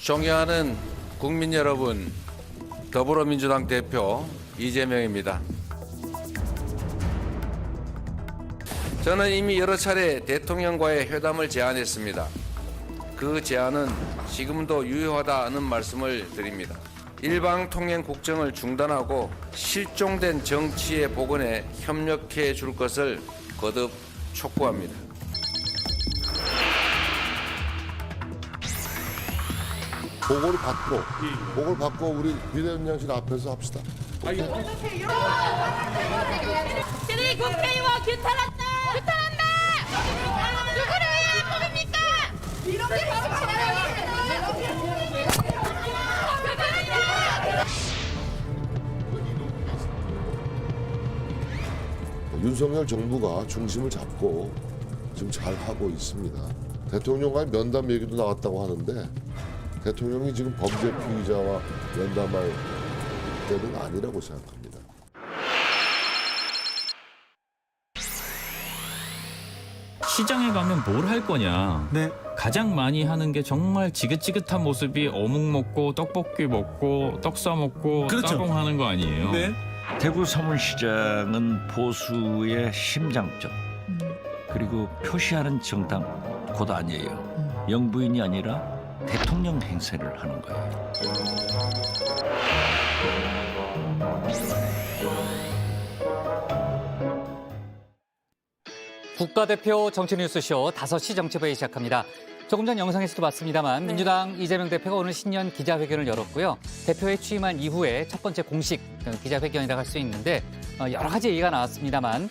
존경하는 국민 여러분, 더불어민주당 대표 이재명입니다. 저는 이미 여러 차례 대통령과의 회담을 제안했습니다. 그 제안은 지금도 유효하다는 말씀을 드립니다. 일방통행 국정을 중단하고 실종된 정치의 복원에 협력해 줄 것을 거듭 촉구합니다. 보고를 받고 우리 비대위원장실 앞에서 합시다. 저희 국회의원 규탄한다! 규탄한다! 누구를 왜 안 뽑습니까? 이렇게 윤석열 정부가 중심을 잡고 지금 잘 하고 있습니다. 대통령과의 면담 얘기도 나왔다고 하는데 대통령이 지금 범죄 피의자와 면담할 때는 아니라고 생각합니다. 시장에 가면 뭘 할 거냐. 네. 가장 많이 하는 게 정말 지긋지긋한 모습이 어묵 먹고 떡볶이 먹고 떡 싸 먹고 그렇죠. 따봉하는 거 아니에요. 네. 대구 서문시장은 보수의 심장점 그리고 표시하는 정당 곧 아니에요. 영부인이 아니라 대통령 행세를 하는 거예요. 국가대표 정치뉴스쇼 5시 정치부회 시작합니다. 조금 전 영상에서도 봤습니다만 민주당 이재명 대표가 오늘 신년 기자회견을 열었고요. 대표에 취임한 이후에 첫 번째 공식 기자회견이라고 할 수 있는데 여러 가지 얘기가 나왔습니다만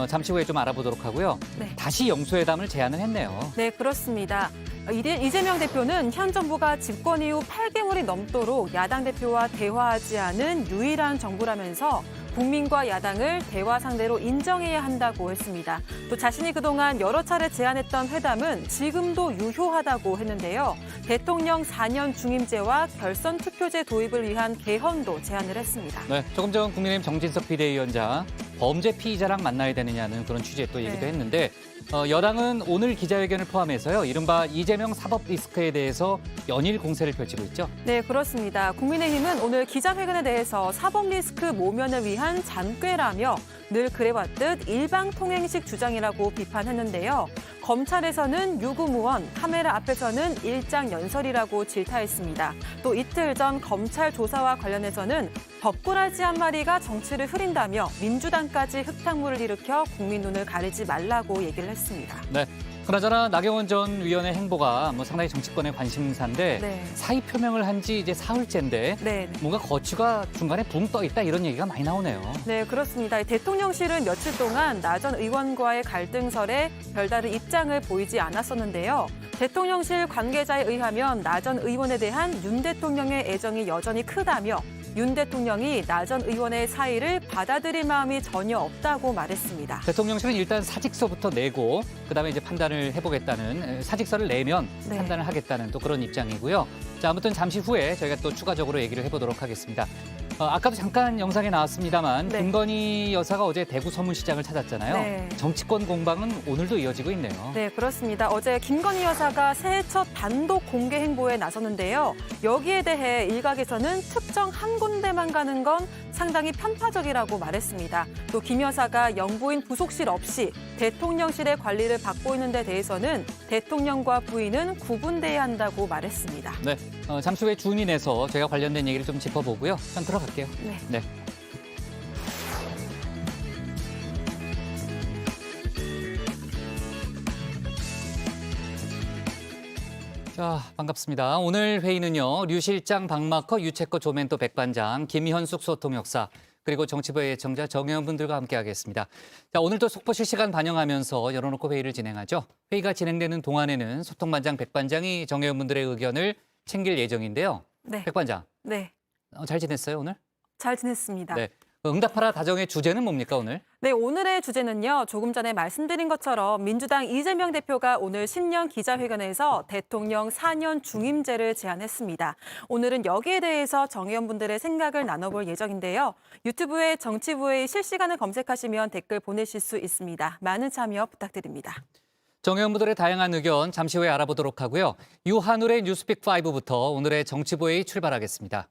잠시 후에 좀 알아보도록 하고요. 네. 다시 영수회담을 제안을 했네요. 네, 그렇습니다. 이재명 대표는 현 정부가 집권 이후 8개월이 넘도록 야당 대표와 대화하지 않은 유일한 정부라면서 국민과 야당을 대화 상대로 인정해야 한다고 했습니다. 또 자신이 그동안 여러 차례 제안했던 회담은 지금도 유효하다고 했는데요. 대통령 4년 중임제와 결선 투표제 도입을 위한 개헌도 제안을 했습니다. 네, 조금 전 국민의힘 정진석 비대위원장 범죄 피의자랑 만나야 되느냐는 그런 취지의 또 얘기도 했는데 여당은 오늘 기자회견을 포함해서요. 이른바 이재명 사법 리스크에 대해서 연일 공세를 펼치고 있죠. 네, 그렇습니다. 국민의힘은 오늘 기자회견에 대해서 사법 리스크 모면을 위한 잔꾀라며 늘 그래왔듯 일방통행식 주장이라고 비판했는데요. 검찰에서는 유구무원, 카메라 앞에서는 일장연설이라고 질타했습니다. 또 이틀 전 검찰 조사와 관련해서는 덕구라지 한 마리가 정치를 흐린다며 민주당까지 흙탕물을 일으켜 국민 눈을 가리지 말라고 얘기를 했습니다. 네. 그나저나 나경원 전 위원의 행보가 상당히 정치권의 관심사인데 네. 사의 표명을 한 지 이제 사흘째인데 네. 뭔가 거취가 중간에 붕 떠 있다 이런 얘기가 많이 나오네요. 네, 그렇습니다. 대통령실은 며칠 동안 나 전 의원과의 갈등설에 별다른 입장을 보이지 않았었는데요. 대통령실 관계자에 의하면 나 전 의원에 대한 윤 대통령의 애정이 여전히 크다며 윤 대통령이 나 전 의원의 사의를 받아들일 마음이 전혀 없다고 말했습니다. 대통령실은 일단 사직서부터 내고 그다음에 이제 판단을 해보겠다는 사직서를 내면 네. 판단을 하겠다는 또 그런 입장이고요. 자, 아무튼 잠시 후에 저희가 또 추가적으로 얘기를 해보도록 하겠습니다. 아까도 잠깐 영상에 나왔습니다만 네. 김건희 여사가 어제 대구 서문시장을 찾았잖아요. 네. 정치권 공방은 오늘도 이어지고 있네요. 네, 그렇습니다. 어제 김건희 여사가 새해 첫 단독 공개 행보에 나섰는데요. 여기에 대해 일각에서는 특정 한 군데만 가는 건 상당히 편파적이라고 말했습니다. 또 김 여사가 영부인 부속실 없이 대통령실의 관리를 받고 있는 데 대해서는 대통령과 부인은 구분돼야 한다고 말했습니다. 네, 잠시 후에 준이 내서 저희가 관련된 얘기를 좀 짚어보고요. 일단 들어갈게요. 네. 네. 자, 반갑습니다. 오늘 회의는요. 류 실장 박마커 유채커 조멘토 백반장 김현숙 소통역사 그리고 정치부의 애청자 정의원 분들과 함께하겠습니다. 자, 오늘도 속보 실시간 반영하면서 열어놓고 회의를 진행하죠. 회의가 진행되는 동안에는 소통반장 백반장이 정의원 분들의 의견을 챙길 예정인데요. 네. 백반장, 네. 잘 지냈어요 오늘? 잘 지냈습니다. 네. 응답하라 다정의 주제는 뭡니까 오늘? 네, 오늘의 주제는요. 조금 전에 말씀드린 것처럼 민주당 이재명 대표가 오늘 신년 기자회견에서 대통령 4년 중임제를 제안했습니다. 오늘은 여기에 대해서 정의원분들의 생각을 나눠볼 예정인데요. 유튜브에 정치부의 실시간을 검색하시면 댓글 보내실 수 있습니다. 많은 참여 부탁드립니다. 정의원분들의 다양한 의견 잠시 후에 알아보도록 하고요. 유한울의 뉴스픽5부터 오늘의 정치부회의 출발하겠습니다.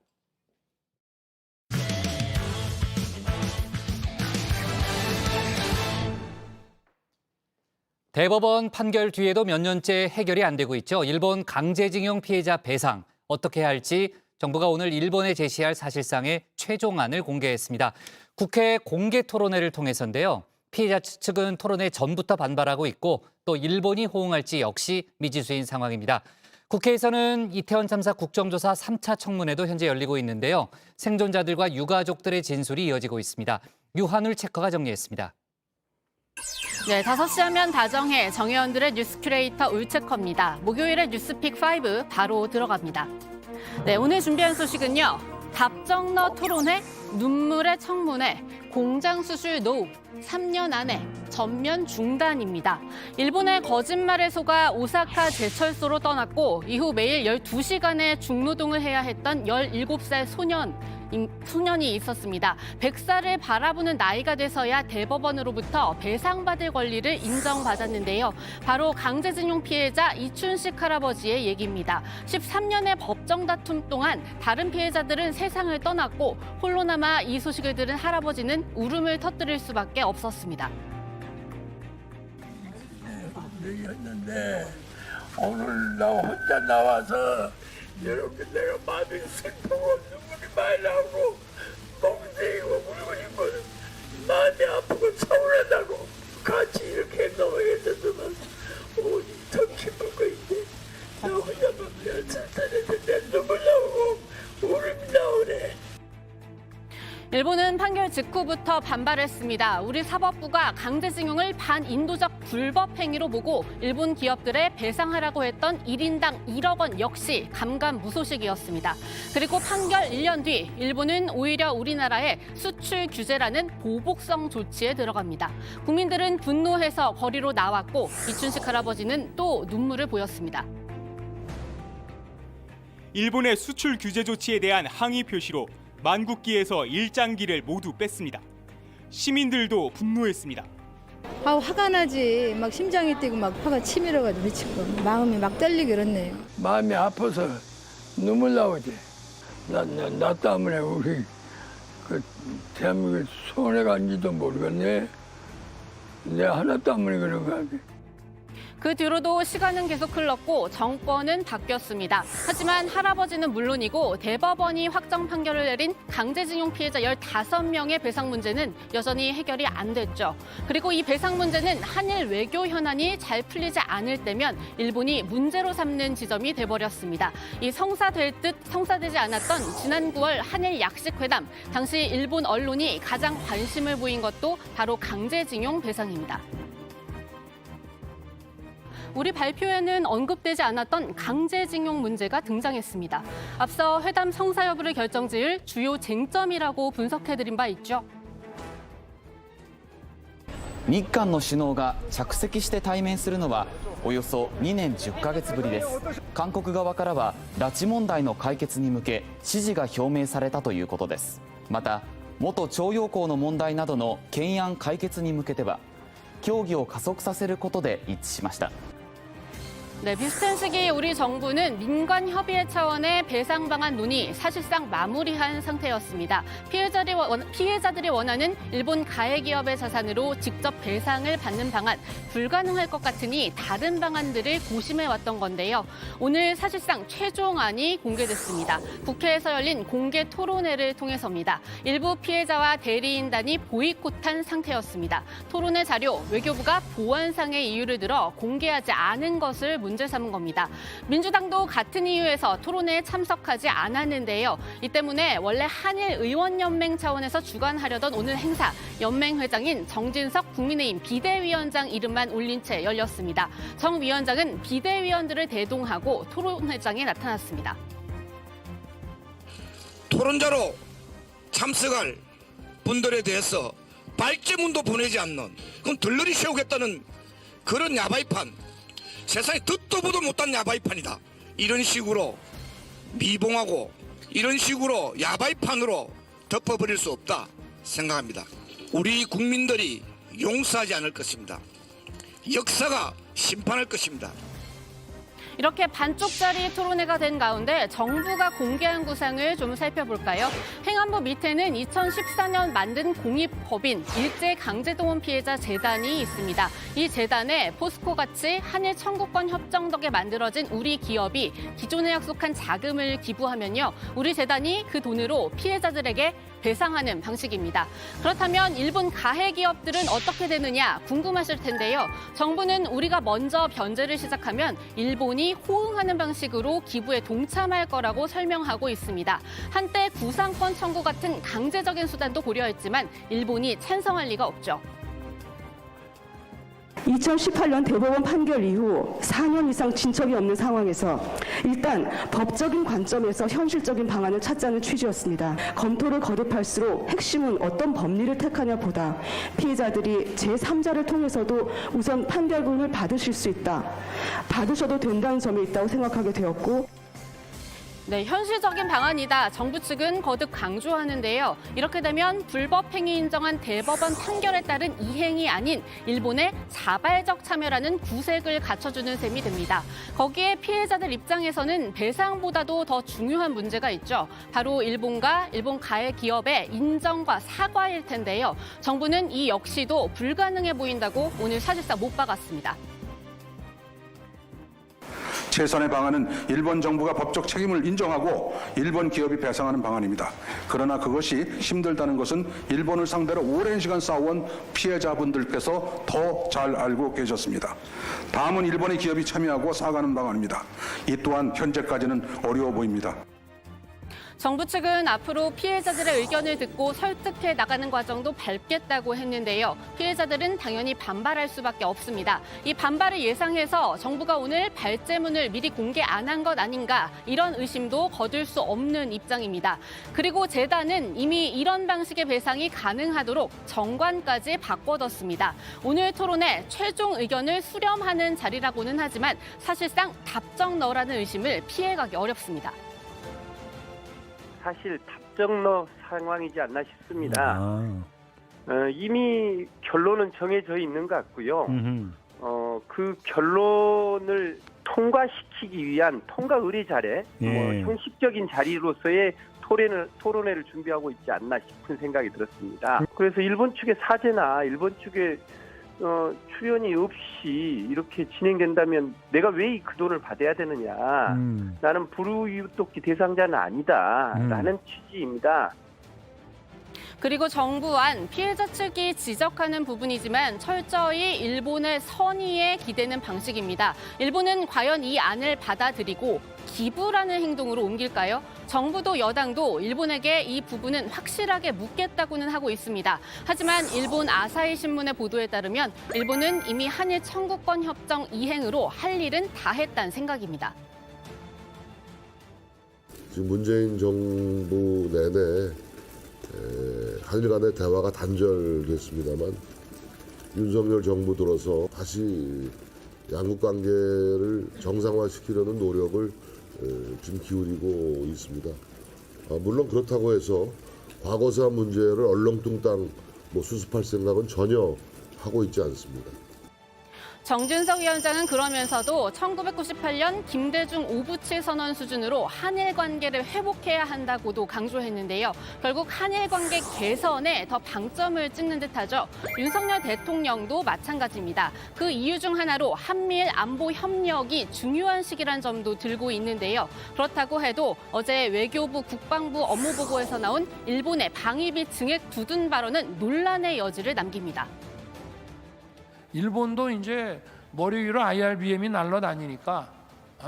대법원 판결 뒤에도 몇 년째 해결이 안 되고 있죠. 일본 강제징용 피해자 배상 어떻게 해야 할지 정부가 오늘 일본에 제시할 사실상의 최종안을 공개했습니다. 국회 공개 토론회를 통해서인데요. 피해자 측은 토론회 전부터 반발하고 있고 또 일본이 호응할지 역시 미지수인 상황입니다. 국회에서는 이태원 참사 국정조사 3차 청문회도 현재 열리고 있는데요. 생존자들과 유가족들의 진술이 이어지고 있습니다. 유한울 체커가 정리했습니다. 네, 5시 하면 다정해 정의원들의 뉴스 큐레이터 울체커입니다. 목요일에 뉴스픽5 바로 들어갑니다. 네, 오늘 준비한 소식은요. 답정너 토론회, 눈물의 청문회, 공장 수술 노후, 3년 안에 전면 중단입니다. 일본의 거짓말에 속아 오사카 제철소로 떠났고 이후 매일 12시간의 중노동을 해야 했던 17살 소년이 있었습니다. 100살을 바라보는 나이가 돼서야 대법원으로부터 배상받을 권리를 인정받았는데요. 바로 강제징용 피해자 이춘식 할아버지의 얘기입니다. 13년의 법정 다툼 동안 다른 피해자들은 세상을 떠났고 홀로 남아 이 소식을 들은 할아버지는 울음을 터뜨릴 수밖에 없었습니다. 였는데 오늘 나 혼자 나와서 이렇게 내가 마음이 슬프고 눈물이 많이 나오고 멍때리고 울고 싶고 마음이 아프고 서운하다고 같이 이렇게 넘어갔었지만 오니 더 기쁜 거 있네. 나 혼자만 슬퍼했는데 눈물 나오고 울음이 나오네. 일본은 판결 직후부터 반발했습니다. 우리 사법부가 강제징용을 반인도적 불법 행위로 보고 일본 기업들에 배상하라고 했던 1인당 1억 원 역시 감감무소식이었습니다. 그리고 판결 1년 뒤 일본은 오히려 우리나라의 수출 규제라는 보복성 조치에 들어갑니다. 국민들은 분노해서 거리로 나왔고 이춘식 할아버지는 또 눈물을 보였습니다. 일본의 수출 규제 조치에 대한 항의 표시로 만국기에서 일장기를 모두 뺐습니다. 시민들도 분노했습니다. 화가 나지. 막 심장이 뛰고 막 화가 치밀어가지고 미치고 마음이 막 떨리고 그렇네요. 마음이 아파서 눈물 나오지. 나 때문에 우리 그 대한민국 손해가 아닌지도 모르겠네. 내 하나 때문에 그런 거 같아. 그 뒤로도 시간은 계속 흘렀고 정권은 바뀌었습니다. 하지만 할아버지는 물론이고 대법원이 확정 판결을 내린 강제징용 피해자 15명의 배상 문제는 여전히 해결이 안 됐죠. 그리고 이 배상 문제는 한일 외교 현안이 잘 풀리지 않을 때면 일본이 문제로 삼는 지점이 돼버렸습니다. 이 성사되지 않았던 지난 9월 한일 약식회담, 당시 일본 언론이 가장 관심을 보인 것도 바로 강제징용 배상입니다. 우리 발표에는 언급되지 않았던 강제징용 문제가 등장했습니다. 앞서 회담 성사 여부를 결정지을 주요 쟁점이라고 분석해드린 바 있죠. 日韓の首脳が着席して対面するのはおよそ2年10ヶ月ぶりです。韓国側からは拉致問題の解決に向け支持が表明されたということです。また元徴用工の問題などの懸案解決に向けては協議を加速させることで一致しました。 네, 비슷한 시기 우리 정부는 민관 협의회 차원의 배상 방안 논의 사실상 마무리한 상태였습니다. 피해자들이 원하는 일본 가해 기업의 자산으로 직접 배상을 받는 방안 불가능할 것 같으니 다른 방안들을 고심해 왔던 건데요. 오늘 사실상 최종안이 공개됐습니다. 국회에서 열린 공개 토론회를 통해서입니다. 일부 피해자와 대리인단이 보이콧한 상태였습니다. 토론회 자료 외교부가 보안상의 이유를 들어 공개하지 않은 것을 문제 삼은 겁니다. 민주당도 같은 이유에서 토론회에 참석하지 않았는데요. 이 때문에 원래 한일의원연맹 차원에서 주관하려던 오늘 행사, 연맹 회장인 정진석 국민의힘 비대위원장 이름만 올린 채 열렸습니다. 정 위원장은 비대위원들을 대동하고 토론회장에 나타났습니다. 토론자로 참석할 분들에 대해서 발제문도 보내지 않는, 그럼 들러리 세우겠다는 그런 야바이판, 세상에 듣도 보도 못한 야바이판이다. 이런 식으로 미봉하고 이런 식으로 야바이판으로 덮어버릴 수 없다 생각합니다. 우리 국민들이 용서하지 않을 것입니다. 역사가 심판할 것입니다. 이렇게 반쪽짜리 토론회가 된 가운데 정부가 공개한 구상을 좀 살펴볼까요? 행안부 밑에는 2014년 만든 공익법인 일제강제동원 피해자 재단이 있습니다. 이 재단에 포스코같이 한일 청구권 협정 덕에 만들어진 우리 기업이 기존에 약속한 자금을 기부하면요. 우리 재단이 그 돈으로 피해자들에게 배상하는 방식입니다. 그렇다면 일본 가해 기업들은 어떻게 되느냐 궁금하실 텐데요. 정부는 우리가 먼저 변제를 시작하면 일본이 호응하는 방식으로 기부에 동참할 거라고 설명하고 있습니다. 한때 구상권 청구 같은 강제적인 수단도 고려했지만 일본이 찬성할 리가 없죠. 2018년 대법원 판결 이후 4년 이상 진척이 없는 상황에서 일단 법적인 관점에서 현실적인 방안을 찾자는 취지였습니다. 검토를 거듭할수록 핵심은 어떤 법리를 택하냐 보다 피해자들이 제3자를 통해서도 우선 판결금을 받으실 수 있다. 받으셔도 된다는 점에 있다고 생각하게 되었고 네, 현실적인 방안이다. 정부 측은 거듭 강조하는데요. 이렇게 되면 불법 행위 인정한 대법원 판결에 따른 이행이 아닌 일본의 자발적 참여라는 구색을 갖춰주는 셈이 됩니다. 거기에 피해자들 입장에서는 배상보다도 더 중요한 문제가 있죠. 바로 일본과 일본 가해 기업의 인정과 사과일 텐데요. 정부는 이 역시도 불가능해 보인다고 오늘 사실상 못 박았습니다. 최선의 방안은 일본 정부가 법적 책임을 인정하고 일본 기업이 배상하는 방안입니다. 그러나 그것이 힘들다는 것은 일본을 상대로 오랜 시간 싸워온 피해자분들께서 더 잘 알고 계셨습니다. 다음은 일본의 기업이 참여하고 사과하는 방안입니다. 이 또한 현재까지는 어려워 보입니다. 정부 측은 앞으로 피해자들의 의견을 듣고 설득해 나가는 과정도 밟겠다고 했는데요. 피해자들은 당연히 반발할 수밖에 없습니다. 이 반발을 예상해서 정부가 오늘 발제문을 미리 공개 안 한 것 아닌가 이런 의심도 거둘 수 없는 입장입니다. 그리고 재단은 이미 이런 방식의 배상이 가능하도록 정관까지 바꿔뒀습니다. 오늘 토론에 최종 의견을 수렴하는 자리라고는 하지만 사실상 답정너라는 의심을 피해가기 어렵습니다. 사실 답정너 상황이지 않나 싶습니다. 이미 결론은 정해져 있는 것 같고요. 그 결론을 통과시키기 위한 통과 의뢰 자리, 형식적인 자리로서의 토론회를 준비하고 있지 않나 싶은 생각이 들었습니다. 그래서 일본 측의 사죄나 일본 측의 출연이 없이 이렇게 진행된다면 내가 왜 그 돈을 받아야 되느냐. 나는 불우이웃돕기 대상자는 아니다라는 취지입니다. 그리고 정부안 피해자 측이 지적하는 부분이지만 철저히 일본의 선의에 기대는 방식입니다. 일본은 과연 이 안을 받아들이고 기부라는 행동으로 옮길까요? 정부도 여당도 일본에게 이 부분은 확실하게 묻겠다고는 하고 있습니다. 하지만 일본 아사히 신문의 보도에 따르면 일본은 이미 한일 청구권 협정 이행으로 할 일은 다 했다는 생각입니다. 지금 문재인 정부 내내 한일 간의 대화가 단절됐습니다만 윤석열 정부 들어서 다시 양국 관계를 정상화시키려는 노력을 지금 기울이고 있습니다. 물론 그렇다고 해서 과거사 문제를 얼렁뚱땅 수습할 생각은 전혀 하고 있지 않습니다. 정진석 위원장은 그러면서도 1998년 김대중 오부치 선언 수준으로 한일 관계를 회복해야 한다고도 강조했는데요. 결국 한일 관계 개선에 더 방점을 찍는 듯하죠. 윤석열 대통령도 마찬가지입니다. 그 이유 중 하나로 한미일 안보 협력이 중요한 시기란 점도 들고 있는데요. 그렇다고 해도 어제 외교부 국방부 업무보고에서 나온 일본의 방위비 증액 두둔 발언은 논란의 여지를 남깁니다. 일본도 이제 머리 위로 IRBM이 날아다니니까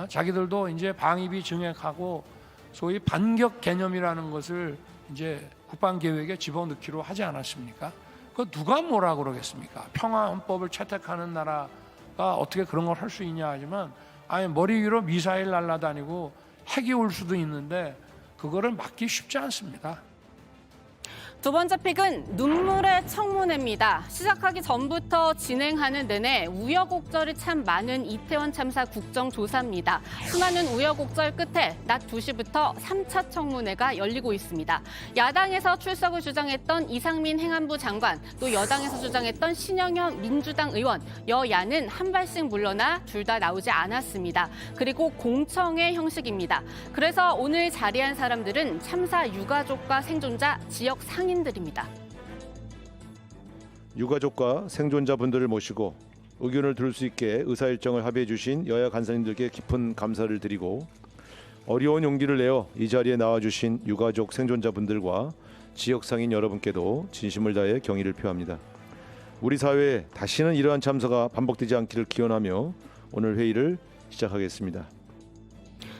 자기들도 이제 방위비 증액하고 소위 반격 개념이라는 것을 이제 국방 계획에 집어넣기로 하지 않았습니까? 그 누가 뭐라 그러겠습니까? 평화헌법을 채택하는 나라가 어떻게 그런 걸 할 수 있냐 하지만 아예 머리 위로 미사일 날아다니고 핵이 올 수도 있는데 그거를 막기 쉽지 않습니다. 두 번째 픽은 눈물의 청문회입니다. 시작하기 전부터 진행하는 내내 우여곡절이 참 많은 이태원 참사 국정조사입니다. 수많은 우여곡절 끝에 낮 2시부터 3차 청문회가 열리고 있습니다. 야당에서 출석을 주장했던 이상민 행안부 장관, 또 여당에서 주장했던 신영현 민주당 의원, 여야는 한 발씩 물러나 둘 다 나오지 않았습니다. 그리고 공청회 형식입니다. 그래서 오늘 자리한 사람들은 참사 유가족과 생존자, 지역 상인들입니다. 유가족과 생존자분들을 모시고 의견을 들을 수 있게 의사일정을 합의해 주신 여야 간사님들께 깊은 감사를 드리고, 어려운 용기를 내어 이 자리에 나와주신 유가족 생존자분들과 지역 상인 여러분께도 진심을 다해 경의를 표합니다. 우리 사회에 다시는 이러한 참사가 반복되지 않기를 기원하며 오늘 회의를 시작하겠습니다.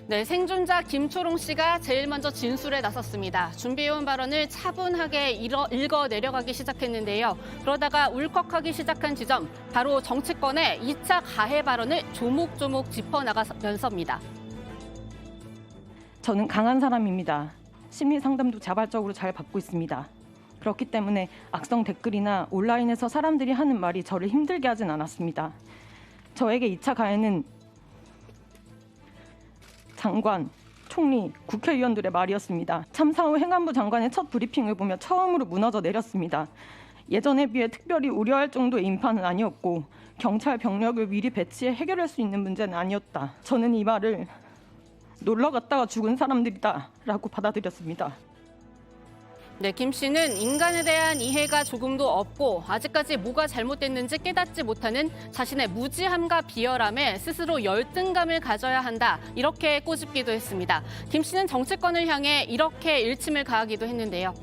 네, 생존자 김초롱 씨가 제일 먼저 진술에 나섰습니다. 준비해온 발언을 차분하게 읽어 내려가기 시작했는데요. 그러다가 울컥하기 시작한 지점, 바로 정치권의 2차 가해 발언을 조목조목 짚어나가면서입니다. 저는 강한 사람입니다. 심리 상담도 자발적으로 잘 받고 있습니다. 그렇기 때문에 악성 댓글이나 온라인에서 사람들이 하는 말이 저를 힘들게 하진 않았습니다. 저에게 2차 가해는 장관, 총리, 국회의원들의 말이었습니다. 참사 후 행안부 장관의 첫 브리핑을 보며 처음으로 무너져 내렸습니다. 예전에 비해 특별히 우려할 정도의 인파는 아니었고 경찰 병력을 미리 배치해 해결할 수 있는 문제는 아니었다. 저는 이 말을 놀러 갔다가 죽은 사람들이다라고 받아들였습니다. 네, 김 씨는 인간에 대한 이해가 조금도 없고 아직까지 뭐가 잘못됐는지 깨닫지 못하는 자신의 무지함과 비열함에 스스로 열등감을 가져야 한다, 이렇게 꼬집기도 했습니다. 김 씨는 정치권을 향해 이렇게 일침을 가하기도 했는데요.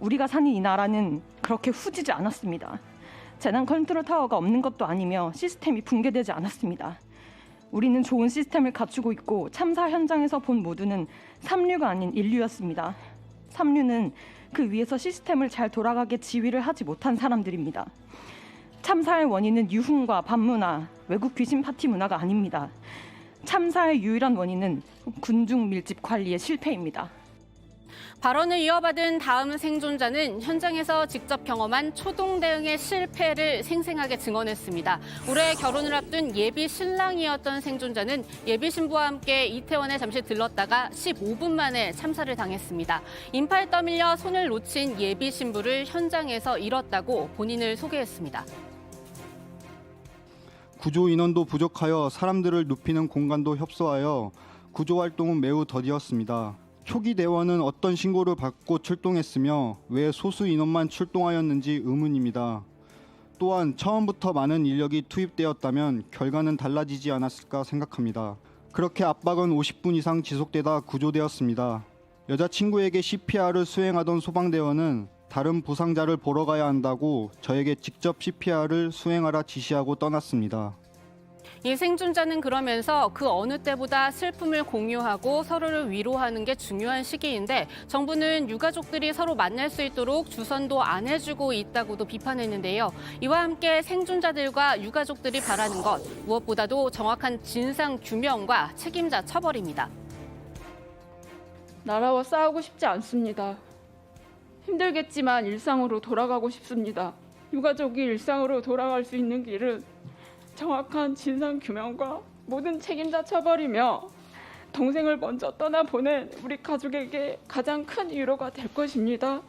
우리가 사는 이 나라는 그렇게 후지지 않았습니다. 재난 컨트롤 타워가 없는 것도 아니며 시스템이 붕괴되지 않았습니다. 우리는 좋은 시스템을 갖추고 있고 참사 현장에서 본 모두는 삼류가 아닌 인류였습니다. 삼류는 그 위에서 시스템을 잘 돌아가게 지휘를 하지 못한 사람들입니다. 참사의 원인은 유흥과 밤문화, 외국 귀신 파티 문화가 아닙니다. 참사의 유일한 원인은 군중 밀집 관리의 실패입니다. 발언을 이어받은 다음 생존자는 현장에서 직접 경험한 초동 대응의 실패를 생생하게 증언했습니다. 올해 결혼을 앞둔 예비 신랑이었던 생존자는 예비 신부와 함께 이태원에 잠시 들렀다가 15분 만에 참사를 당했습니다. 인파에 떠밀려 손을 놓친 예비 신부를 현장에서 잃었다고 본인을 소개했습니다. 구조 인원도 부족하여 사람들을 눕히는 공간도 협소하여 구조 활동은 매우 더디었습니다. 초기 대원은 어떤 신고를 받고 출동했으며 왜 소수 인원만 출동하였는지 의문입니다. 또한 처음부터 많은 인력이 투입되었다면 결과는 달라지지 않았을까 생각합니다. 그렇게 압박은 50분 이상 지속되다 구조되었습니다. 여자친구에게 CPR을 수행하던 소방대원은 다른 부상자를 보러 가야 한다고 저에게 직접 CPR을 수행하라 지시하고 떠났습니다. 이 생존자는 그러면서 그 어느 때보다 슬픔을 공유하고 서로를 위로하는 게 중요한 시기인데 정부는 유가족들이 서로 만날 수 있도록 주선도 안 해주고 있다고도 비판했는데요. 이와 함께 생존자들과 유가족들이 바라는 것, 무엇보다도 정확한 진상 규명과 책임자 처벌입니다. 나라와 싸우고 싶지 않습니다. 힘들겠지만 일상으로 돌아가고 싶습니다. 유가족이 일상으로 돌아갈 수 있는 길은 정확한 진상 규명과 모든 책임자 처벌이며 동생을 먼저 떠나보낸 우리 가족에게 가장 큰 위로가 될 것입니다.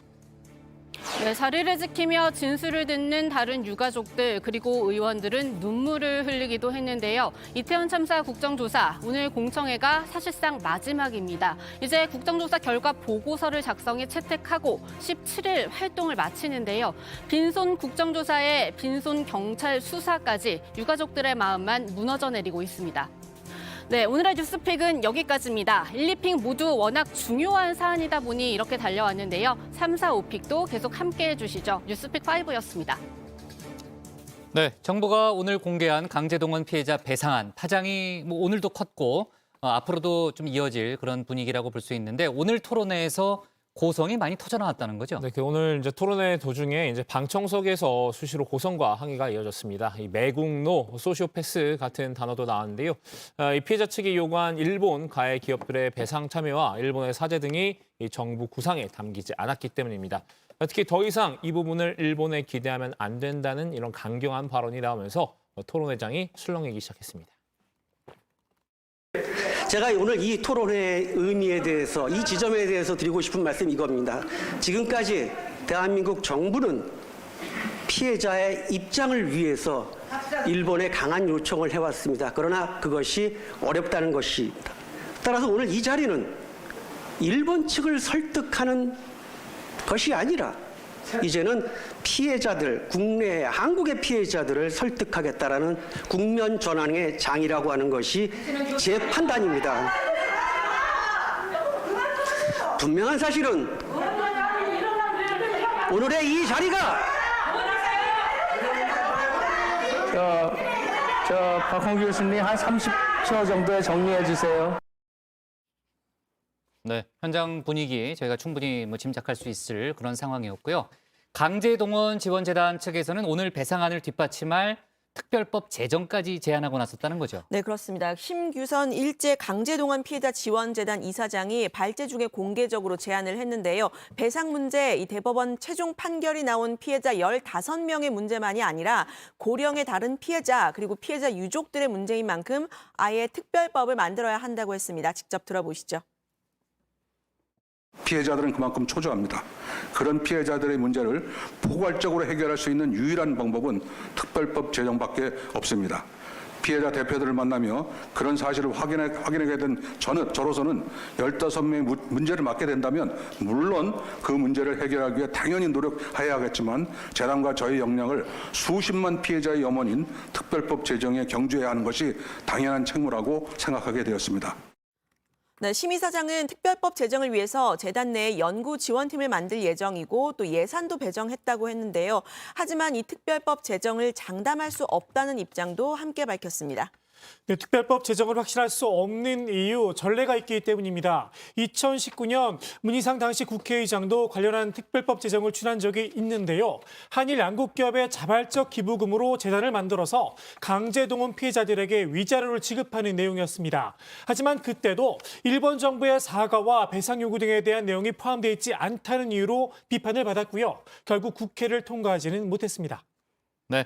네, 자리를 지키며 진술을 듣는 다른 유가족들 그리고 의원들은 눈물을 흘리기도 했는데요. 이태원 참사 국정조사, 오늘 공청회가 사실상 마지막입니다. 이제 국정조사 결과 보고서를 작성해 채택하고 17일 활동을 마치는데요. 빈손 국정조사에 빈손 경찰 수사까지 유가족들의 마음만 무너져 내리고 있습니다. 네, 오늘의 뉴스픽은 여기까지입니다. 1, 2픽 모두 워낙 중요한 사안이다 보니 이렇게 달려왔는데요. 3, 4, 5픽도 계속 함께해 주시죠. 뉴스픽 5였습니다. 네, 정부가 오늘 공개한 강제동원 피해자 배상안 파장이 오늘도 컸고 앞으로도 좀 이어질 그런 분위기라고 볼 수 있는데 오늘 토론회에서 고성이 많이 터져나왔다는 거죠. 네, 오늘 이제 토론회 도중에 이제 방청석에서 수시로 고성과 항의가 이어졌습니다. 이 매국노, 소시오패스 같은 단어도 나왔는데요. 이 피해자 측이 요구한 일본 가해 기업들의 배상 참여와 일본의 사죄 등이 이 정부 구상에 담기지 않았기 때문입니다. 특히 더 이상 이 부분을 일본에 기대하면 안 된다는 이런 강경한 발언이 나오면서 토론회장이 술렁이기 시작했습니다. 제가 오늘 이 토론회의 의미에 대해서, 이 지점에 대해서 드리고 싶은 말씀이 이겁니다. 지금까지 대한민국 정부는 피해자의 입장을 위해서 일본에 강한 요청을 해왔습니다. 그러나 그것이 어렵다는 것입니다. 따라서 오늘 이 자리는 일본 측을 설득하는 것이 아니라 이제는 피해자들, 국내 한국의 피해자들을 설득하겠다라는 국면 전환의 장이라고 하는 것이 제 판단입니다. 분명한 사실은 오늘의 이 자리가 박홍규 교수님 한 30초 정도에 정리해 주세요. 네, 현장 분위기 저희가 충분히 짐작할 수 있을 그런 상황이었고요. 강제동원 지원재단 측에서는 오늘 배상안을 뒷받침할 특별법 제정까지 제안하고 나섰다는 거죠. 네, 그렇습니다. 심규선 일제 강제동원 피해자 지원재단 이사장이 발제 중에 공개적으로 제안을 했는데요. 배상 문제, 이 대법원 최종 판결이 나온 피해자 15명의 문제만이 아니라 고령의 다른 피해자 그리고 피해자 유족들의 문제인 만큼 아예 특별법을 만들어야 한다고 했습니다. 직접 들어보시죠. 피해자들은 그만큼 초조합니다. 그런 피해자들의 문제를 포괄적으로 해결할 수 있는 유일한 방법은 특별법 제정밖에 없습니다. 피해자 대표들을 만나며 그런 사실을 확인하게 된 저로서는 15명의 문제를 맡게 된다면 물론 그 문제를 해결하기 위해 당연히 노력해야 하겠지만 재단과 저희 역량을 수십만 피해자의 염원인 특별법 제정에 경주해야 하는 것이 당연한 책무라고 생각하게 되었습니다. 네, 심 이사장은 특별법 제정을 위해서 재단 내에 연구 지원팀을 만들 예정이고 또 예산도 배정했다고 했는데요. 하지만 이 특별법 제정을 장담할 수 없다는 입장도 함께 밝혔습니다. 네, 특별법 제정을 확실할 수 없는 이유, 전례가 있기 때문입니다. 2019년 문희상 당시 국회의장도 관련한 특별법 제정을 추진한 적이 있는데요. 한일 양국 기업의 자발적 기부금으로 재단을 만들어서 강제동원 피해자들에게 위자료를 지급하는 내용이었습니다. 하지만 그때도 일본 정부의 사과와 배상 요구 등에 대한 내용이 포함되어 있지 않다는 이유로 비판을 받았고요. 결국 국회를 통과하지는 못했습니다. 네.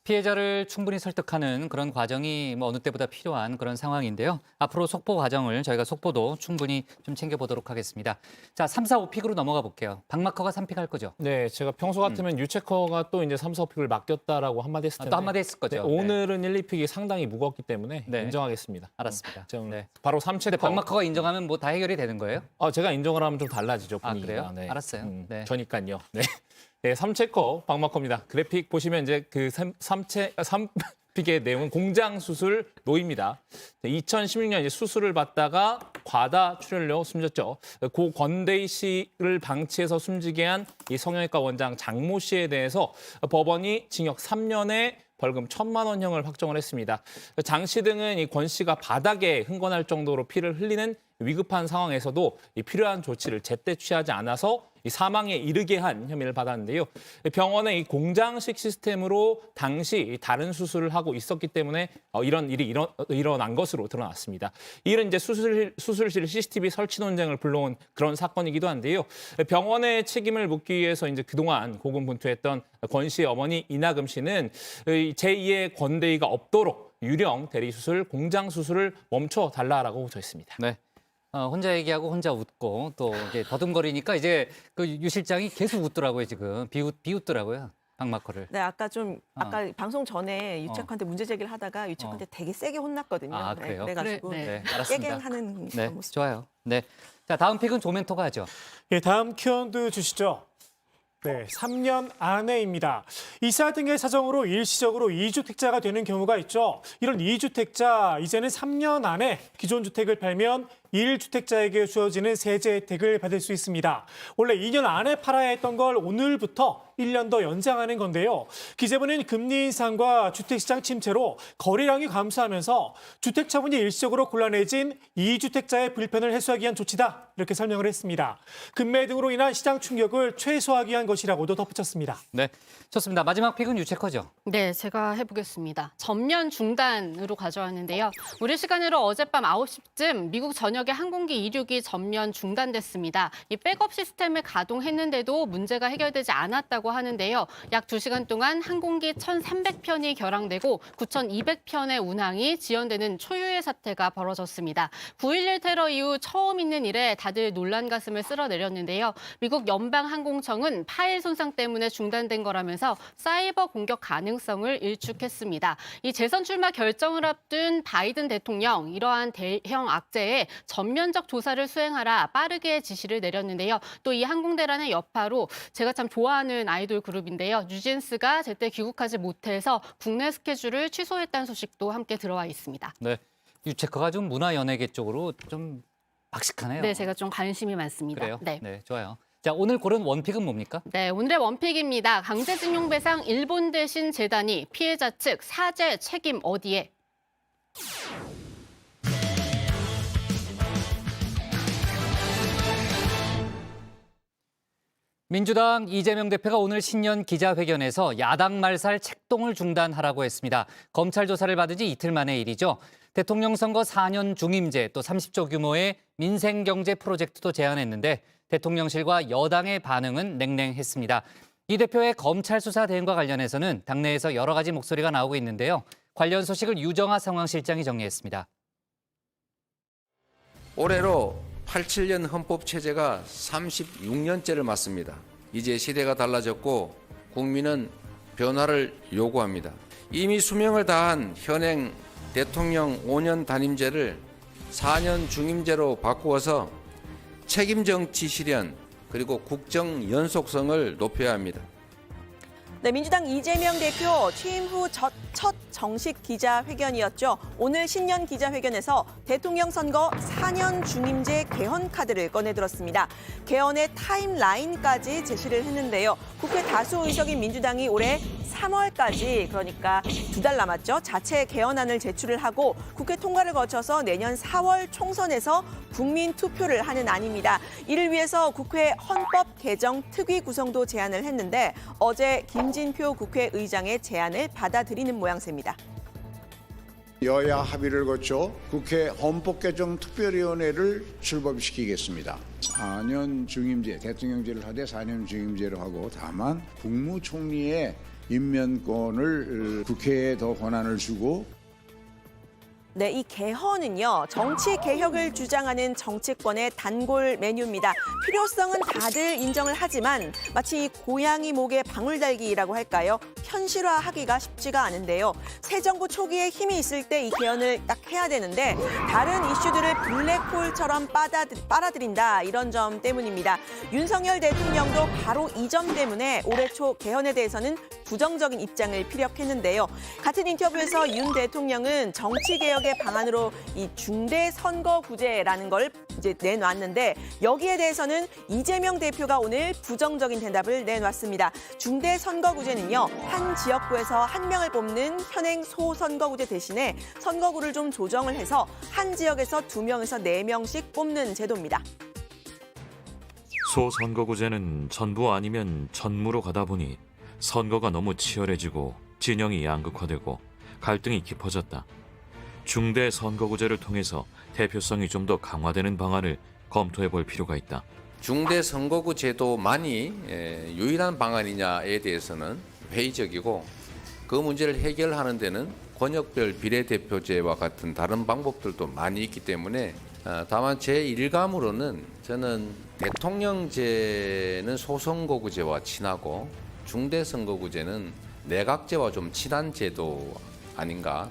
피해자를 충분히 설득하는 그런 과정이 어느 때보다 필요한 그런 상황인데요. 앞으로 속보 과정을 저희가 속보도 충분히 좀 챙겨보도록 하겠습니다. 자, 3, 4, 5픽으로 넘어가 볼게요. 박마커가 3픽할 거죠? 네, 제가 평소 같으면 유체커가 또 이제 3, 4, 5픽을 맡겼다라고 한마디 했을 텐데. 또 한마디 했을 거죠. 네, 오늘은 1, 2픽이 상당히 무겁기 때문에 인정하겠습니다. 알았습니다. 네. 바로 3체커. 근데 박마커가 인정하면 다 해결이 되는 거예요? 제가 인정을 하면 좀 달라지죠, 분위기가. 그래요? 네. 알았어요. 네. 저니까요. 네. 네, 3체커 박마커입니다. 그래픽 보시면 이제 그 3픽의 내용은 공장 수술 노입니다. 2016년 이제 수술을 받다가 과다 출혈로 숨졌죠. 고 권대희 씨를 방치해서 숨지게 한 이 성형외과 원장 장모 씨에 대해서 법원이 징역 3년에 벌금 1,000만 원형을 확정을 했습니다. 장 씨 등은 이 권 씨가 바닥에 흥건할 정도로 피를 흘리는 위급한 상황에서도 이 필요한 조치를 제때 취하지 않아서 이 사망에 이르게 한 혐의를 받았는데요. 병원의 이 공장식 시스템으로 당시 다른 수술을 하고 있었기 때문에 이런 일이 일어난 것으로 드러났습니다. 이 일은 이제 수술실 CCTV 설치 논쟁을 불러온 그런 사건이기도 한데요. 병원의 책임을 묻기 위해서 이제 그동안 고군분투했던 권 씨의 어머니 이나금 씨는 제2의 권대의가 없도록 유령 대리수술, 공장 수술을 멈춰 달라라고 호소했습니다. 네. 혼자 얘기하고 혼자 웃고 또 이제 더듬거리니까 이제 그 유 실장이 계속 웃더라고요, 지금. 비웃더라고요. 박마커를. 네, 아까 방송 전에 유채커한테 문제 제기를 하다가 유채커한테 되게 세게 혼났거든요. 아, 그래요? 네, 그래가지고 네, 알았습니다. 깨갱하는 네, 모습. 좋아요. 네. 자, 다음 픽은 조멘토가 하죠. 예, 다음 큐언도 주시죠. 네, 3년 안에입니다. 이사 등의 사정으로 일시적으로 2주택자가 되는 경우가 있죠. 이런 2주택자, 이제는 3년 안에 기존 주택을 팔면 1주택자에게 주어지는 세제 혜택을 받을 수 있습니다. 원래 2년 안에 팔아야 했던 걸 오늘부터 1년 더 연장하는 건데요. 기재부는 금리 인상과 주택시장 침체로 거래량이 감소하면서 주택 처분이 일시적으로 곤란해진 2주택자의 불편을 해소하기 위한 조치다. 이렇게 설명을 했습니다. 금매 등으로 인한 시장 충격을 최소화하기 위한 것이라고도 덧붙였습니다. 네, 좋습니다. 마지막 픽은 유체커죠. 네, 제가 해보겠습니다. 전면 중단으로 가져왔는데요. 우리 시간으로 어젯밤 9시쯤 미국 전역의 항공기 이륙이 전면 중단됐습니다. 이 백업 시스템을 가동했는데도 문제가 해결되지 않았다고 하는데요. 약 2시간 동안 항공기 1,300편이 결항되고 9,200편의 운항이 지연되는 초유의 사태가 벌어졌습니다. 9.11 테러 이후 처음 있는 일에 다들 놀란 가슴을 쓸어내렸는데요. 미국 연방항공청은 파일 손상 때문에 중단된 거라면서 사이버 공격 가능성을 일축했습니다. 이 재선 출마 결정을 앞둔 바이든 대통령, 이러한 대형 악재에 전면적 조사를 수행하라 빠르게 지시를 내렸는데요. 또 이 항공대란의 여파로 제가 참 좋아하는 아이돌 그룹인데요. 뉴진스가 제때 귀국하지 못해서 국내 스케줄을 취소했다는 소식도 함께 들어와 있습니다. 네, 유체커가 좀 문화연예계 쪽으로 좀 박식하네요. 네, 제가 좀 관심이 많습니다. 그래요? 네, 좋아요. 자, 오늘 고른 원픽은 뭡니까? 네, 오늘의 원픽입니다. 강제징용 배상 일본 대신 재단이 피해자 측 사죄 책임 어디에? 민주당 이재명 대표가 오늘 신년 기자회견에서 야당 말살 책동을 중단하라고 했습니다. 검찰 조사를 받은 지 이틀 만의 일이죠. 대통령 선거 4년 중임제 또 30조 규모의 민생경제 프로젝트도 제안했는데 대통령실과 여당의 반응은 냉랭했습니다. 이 대표의 검찰 수사 대응과 관련해서는 당내에서 여러 가지 목소리가 나오고 있는데요. 관련 소식을 유정아 상황실장이 정리했습니다. 올해로 87년 헌법체제가 36년째를 맞습니다. 이제 시대가 달라졌고 국민은 변화를 요구합니다. 이미 수명을 다한 현행 대통령 5년 단임제를 4년 중임제로 바꾸어서 책임 정치 실현 그리고 국정 연속성을 높여야 합니다. 네, 민주당 이재명 대표 취임 후 첫 정식 기자회견이었죠. 오늘 신년 기자회견에서 대통령 선거 4년 중임제 개헌 카드를 꺼내들었습니다. 개헌의 타임라인까지 제시를 했는데요. 국회 다수 의석인 민주당이 올해 3월까지 그러니까 2달 남았죠. 자체 개헌안을 제출을 하고 국회 통과를 거쳐서 내년 4월 총선에서 국민 투표를 하는 안입니다. 이를 위해서 국회 헌법 개정 특위 구성도 제안을 했는데 어제 김진표 국회의장의 제안을 받아들이는 모양새입니다. 여야 합의를 거쳐 국회 헌법개정특별위원회를 출범시키겠습니다. 4년 중임제, 대통령제를 하되 4년 중임제로 하고 다만 국무총리의 임명권을 국회에 더 권한을 주고 네, 이 개헌은요, 정치 개혁을 주장하는 정치권의 단골 메뉴입니다. 필요성은 다들 인정을 하지만 마치 고양이 목에 방울 달기라고 할까요? 현실화하기가 쉽지가 않은데요. 새 정부 초기에 힘이 있을 때 이 개헌을 딱 해야 되는데 다른 이슈들을 블랙홀처럼 빨아들인다 이런 점 때문입니다. 윤석열 대통령도 바로 이 점 때문에 올해 초 개헌에 대해서는 부정적인 입장을 피력했는데요. 같은 인터뷰에서 윤 대통령은 정치 개혁의 방안으로 이 중대 선거구제라는 걸 이제 내놨는데 여기에 대해서는 이재명 대표가 오늘 부정적인 대답을 내놨습니다. 중대 선거구제는요, 한 지역구에서 한 명을 뽑는 현행 소선거구제 대신에 선거구를 좀 조정을 해서 한 지역에서 2명에서 4명씩 뽑는 제도입니다. 소선거구제는 전부 아니면 전무로 가다 보니 선거가 너무 치열해지고 진영이 양극화되고 갈등이 깊어졌다. 중대 선거구제를 통해서 대표성이 좀 더 강화되는 방안을 검토해 볼 필요가 있다. 중대 선거구 제도만이 유일한 방안이냐에 대해서는 회의적이고 그 문제를 해결하는 데는 권역별 비례대표제와 같은 다른 방법들도 많이 있기 때문에 다만 제 일감으로는 저는 대통령제는 소선거구제와 친하고 중대선거구제는 내각제와 좀 친한 제도 아닌가.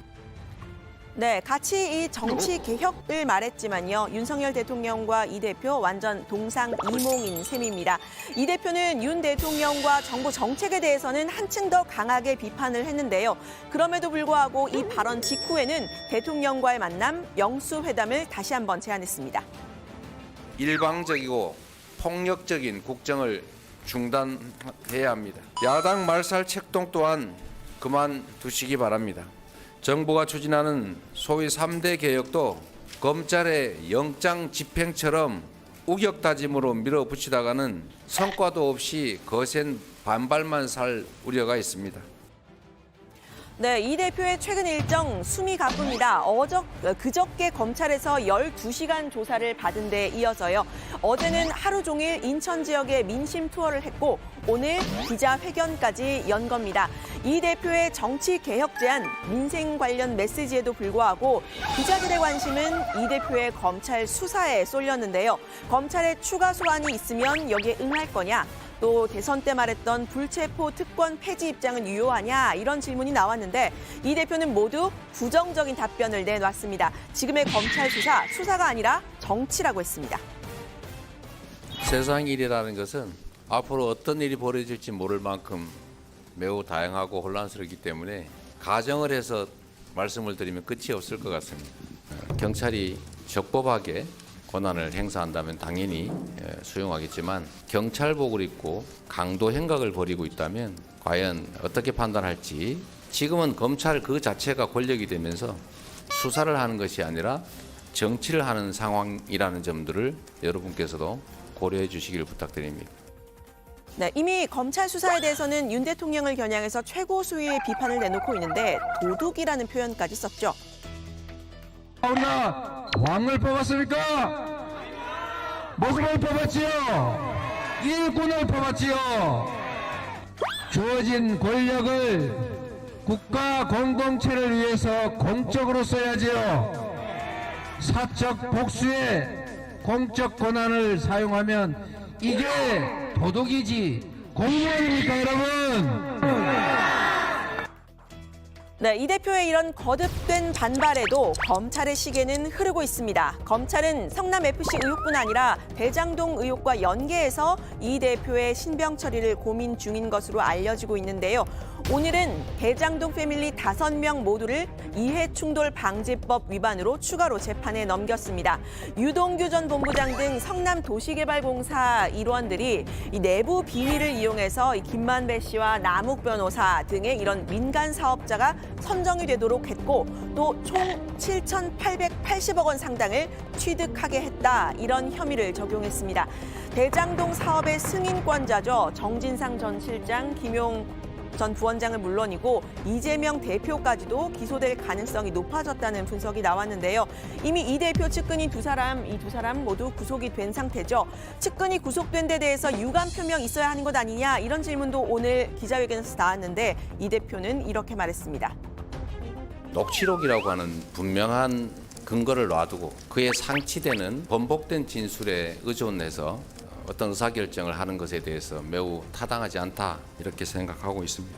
네, 같이 이 정치 개혁을 말했지만요. 윤석열 대통령과 이 대표 완전 동상이몽인 셈입니다. 이 대표는 윤 대통령과 정부 정책에 대해서는 한층 더 강하게 비판을 했는데요. 그럼에도 불구하고 이 발언 직후에는 대통령과의 만남, 영수회담을 다시 한번 제안했습니다. 일방적이고 폭력적인 국정을 중단해야 합니다. 야당 말살 책동 또한 그만두시기 바랍니다. 정부가 추진하는 소위 3대 개혁도 검찰의 영장 집행처럼 우격다짐으로 밀어붙이다가는 성과도 없이 거센 반발만 살 우려가 있습니다. 네, 이 대표의 최근 일정 숨이 가쁩니다. 그저께 검찰에서 12시간 조사를 받은 데 이어서요. 어제는 하루 종일 인천 지역에 민심 투어를 했고 오늘 기자회견까지 연 겁니다. 이 대표의 정치 개혁 제안, 민생 관련 메시지에도 불구하고 기자들의 관심은 이 대표의 검찰 수사에 쏠렸는데요. 검찰의 추가 소환이 있으면 여기에 응할 거냐? 또 대선 때 말했던 불체포 특권 폐지 입장은 유효하냐 이런 질문이 나왔는데 이 대표는 모두 부정적인 답변을 내놨습니다. 지금의 검찰 수사가 아니라 정치라고 했습니다. 세상 일이라는 것은 앞으로 어떤 일이 벌어질지 모를 만큼 매우 다양하고 혼란스럽기 때문에 가정을 해서 말씀을 드리면 끝이 없을 것 같습니다. 경찰이 적법하게 권한을 행사한다면 당연히 수용하겠지만 경찰복을 입고 강도 행각을 벌이고 있다면 과연 어떻게 판단할지 지금은 검찰 그 자체가 권력이 되면서 수사를 하는 것이 아니라 정치를 하는 상황이라는 점들을 여러분께서도 고려해 주시길 부탁드립니다. 네, 이미 검찰 수사에 대해서는 윤 대통령을 겨냥해서 최고 수위의 비판을 내놓고 있는데 도둑이라는 표현까지 썼죠. 우리가 왕을 뽑았습니까? 무엇을 뽑았지요? 일꾼을 뽑았지요. 주어진 권력을 국가 공동체를 위해서 공적으로 써야지요. 사적 복수의 공적 권한을 사용하면 이게 도둑이지 공무원입니까, 여러분? 네, 이 대표의 이런 거듭된 반발에도 검찰의 시계는 흐르고 있습니다. 검찰은 성남FC 의혹뿐 아니라 대장동 의혹과 연계해서 이 대표의 신병 처리를 고민 중인 것으로 알려지고 있는데요. 오늘은 대장동 패밀리 5명 모두를 이해충돌방지법 위반으로 추가로 재판에 넘겼습니다. 유동규 전 본부장 등 성남도시개발공사 일원들이 이 내부 비리를 이용해서 이 김만배 씨와 남욱 변호사 등의 이런 민간 사업자가 선정이 되도록 했고 또 총 7,880억 원 상당을 취득하게 했다. 이런 혐의를 적용했습니다. 대장동 사업의 승인권자죠. 정진상 전 실장, 김용 전 부원장은 물론이고 이재명 대표까지도 기소될 가능성이 높아졌다는 분석이 나왔는데요. 이미 이 대표 측근인 이 두 사람 모두 구속이 된 상태죠. 측근이 구속된 데 대해서 유감 표명 있어야 하는 것 아니냐 이런 질문도 오늘 기자회견에서 나왔는데 이 대표는 이렇게 말했습니다. 녹취록이라고 하는 분명한 근거를 놔두고 그에 상치되는 번복된 진술에 의존해서 어떤 의사결정을 하는 것에 대해서 매우 타당하지 않다 이렇게 생각하고 있습니다.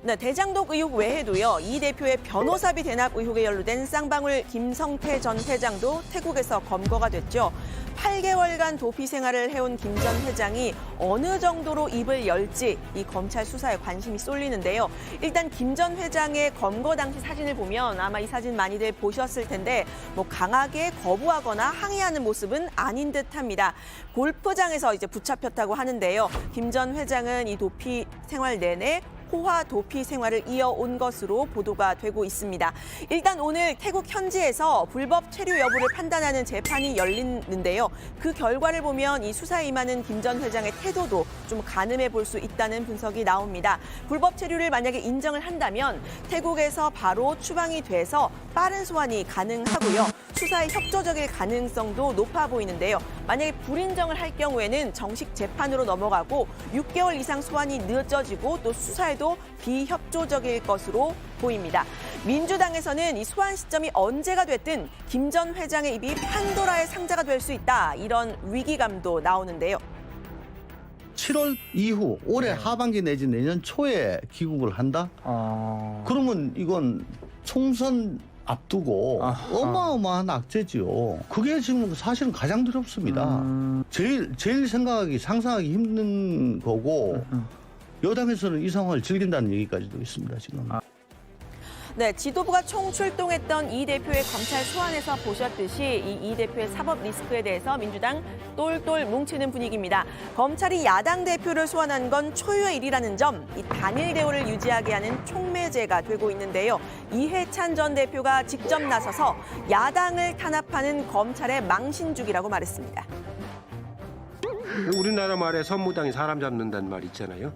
네, 대장동 의혹 외에도요. 이 대표의 변호사비 대납 의혹에 연루된 쌍방울 김성태 전 회장도 태국에서 검거가 됐죠. 8개월간 도피 생활을 해온 김 전 회장이 어느 정도로 입을 열지 이 검찰 수사에 관심이 쏠리는데요. 일단 김 전 회장의 검거 당시 사진을 보면 아마 이 사진 많이들 보셨을 텐데 강하게 거부하거나 항의하는 모습은 아닌 듯합니다. 골프장에서 이제 붙잡혔다고 하는데요. 김 전 회장은 이 도피 생활 내내 호화 도피 생활을 이어온 것으로 보도가 되고 있습니다. 일단 오늘 태국 현지에서 불법 체류 여부를 판단하는 재판이 열리는데요. 그 결과를 보면 이 수사에 임하는 김 전 회장의 태도도 좀 가늠해 볼 수 있다는 분석이 나옵니다. 불법 체류를 만약에 인정을 한다면 태국에서 바로 추방이 돼서 빠른 소환이 가능하고요. 수사에 협조적일 가능성도 높아 보이는데요. 만약에 불인정을 할 경우에는 정식 재판으로 넘어가고 6개월 이상 소환이 늦어지고 또 수사에도 비협조적일 것으로 보입니다. 민주당에서는 이 소환 시점이 언제가 됐든 김 전 회장의 입이 판도라의 상자가 될 수 있다. 이런 위기감도 나오는데요. 7월 이후 올해 하반기 내지 내년 초에 귀국을 한다? 그러면 이건 총선 앞두고 어마어마한 악재지요. 그게 지금 사실은 가장 두렵습니다. 제일 상상하기 힘든 거고 여당에서는 이 상황을 즐긴다는 얘기까지도 있습니다. 지금. 네, 지도부가 총출동했던 이 대표의 검찰 소환에서 보셨듯이 이 대표의 사법 리스크에 대해서 민주당 똘똘 뭉치는 분위기입니다. 검찰이 야당 대표를 소환한 건 초유의 일이라는 점, 이 단일 대우를 유지하게 하는 촉매제가 되고 있는데요. 이해찬 전 대표가 직접 나서서 야당을 탄압하는 검찰의 망신주기라고 말했습니다. 우리나라 말에 선무당이 사람 잡는다는 말 있잖아요.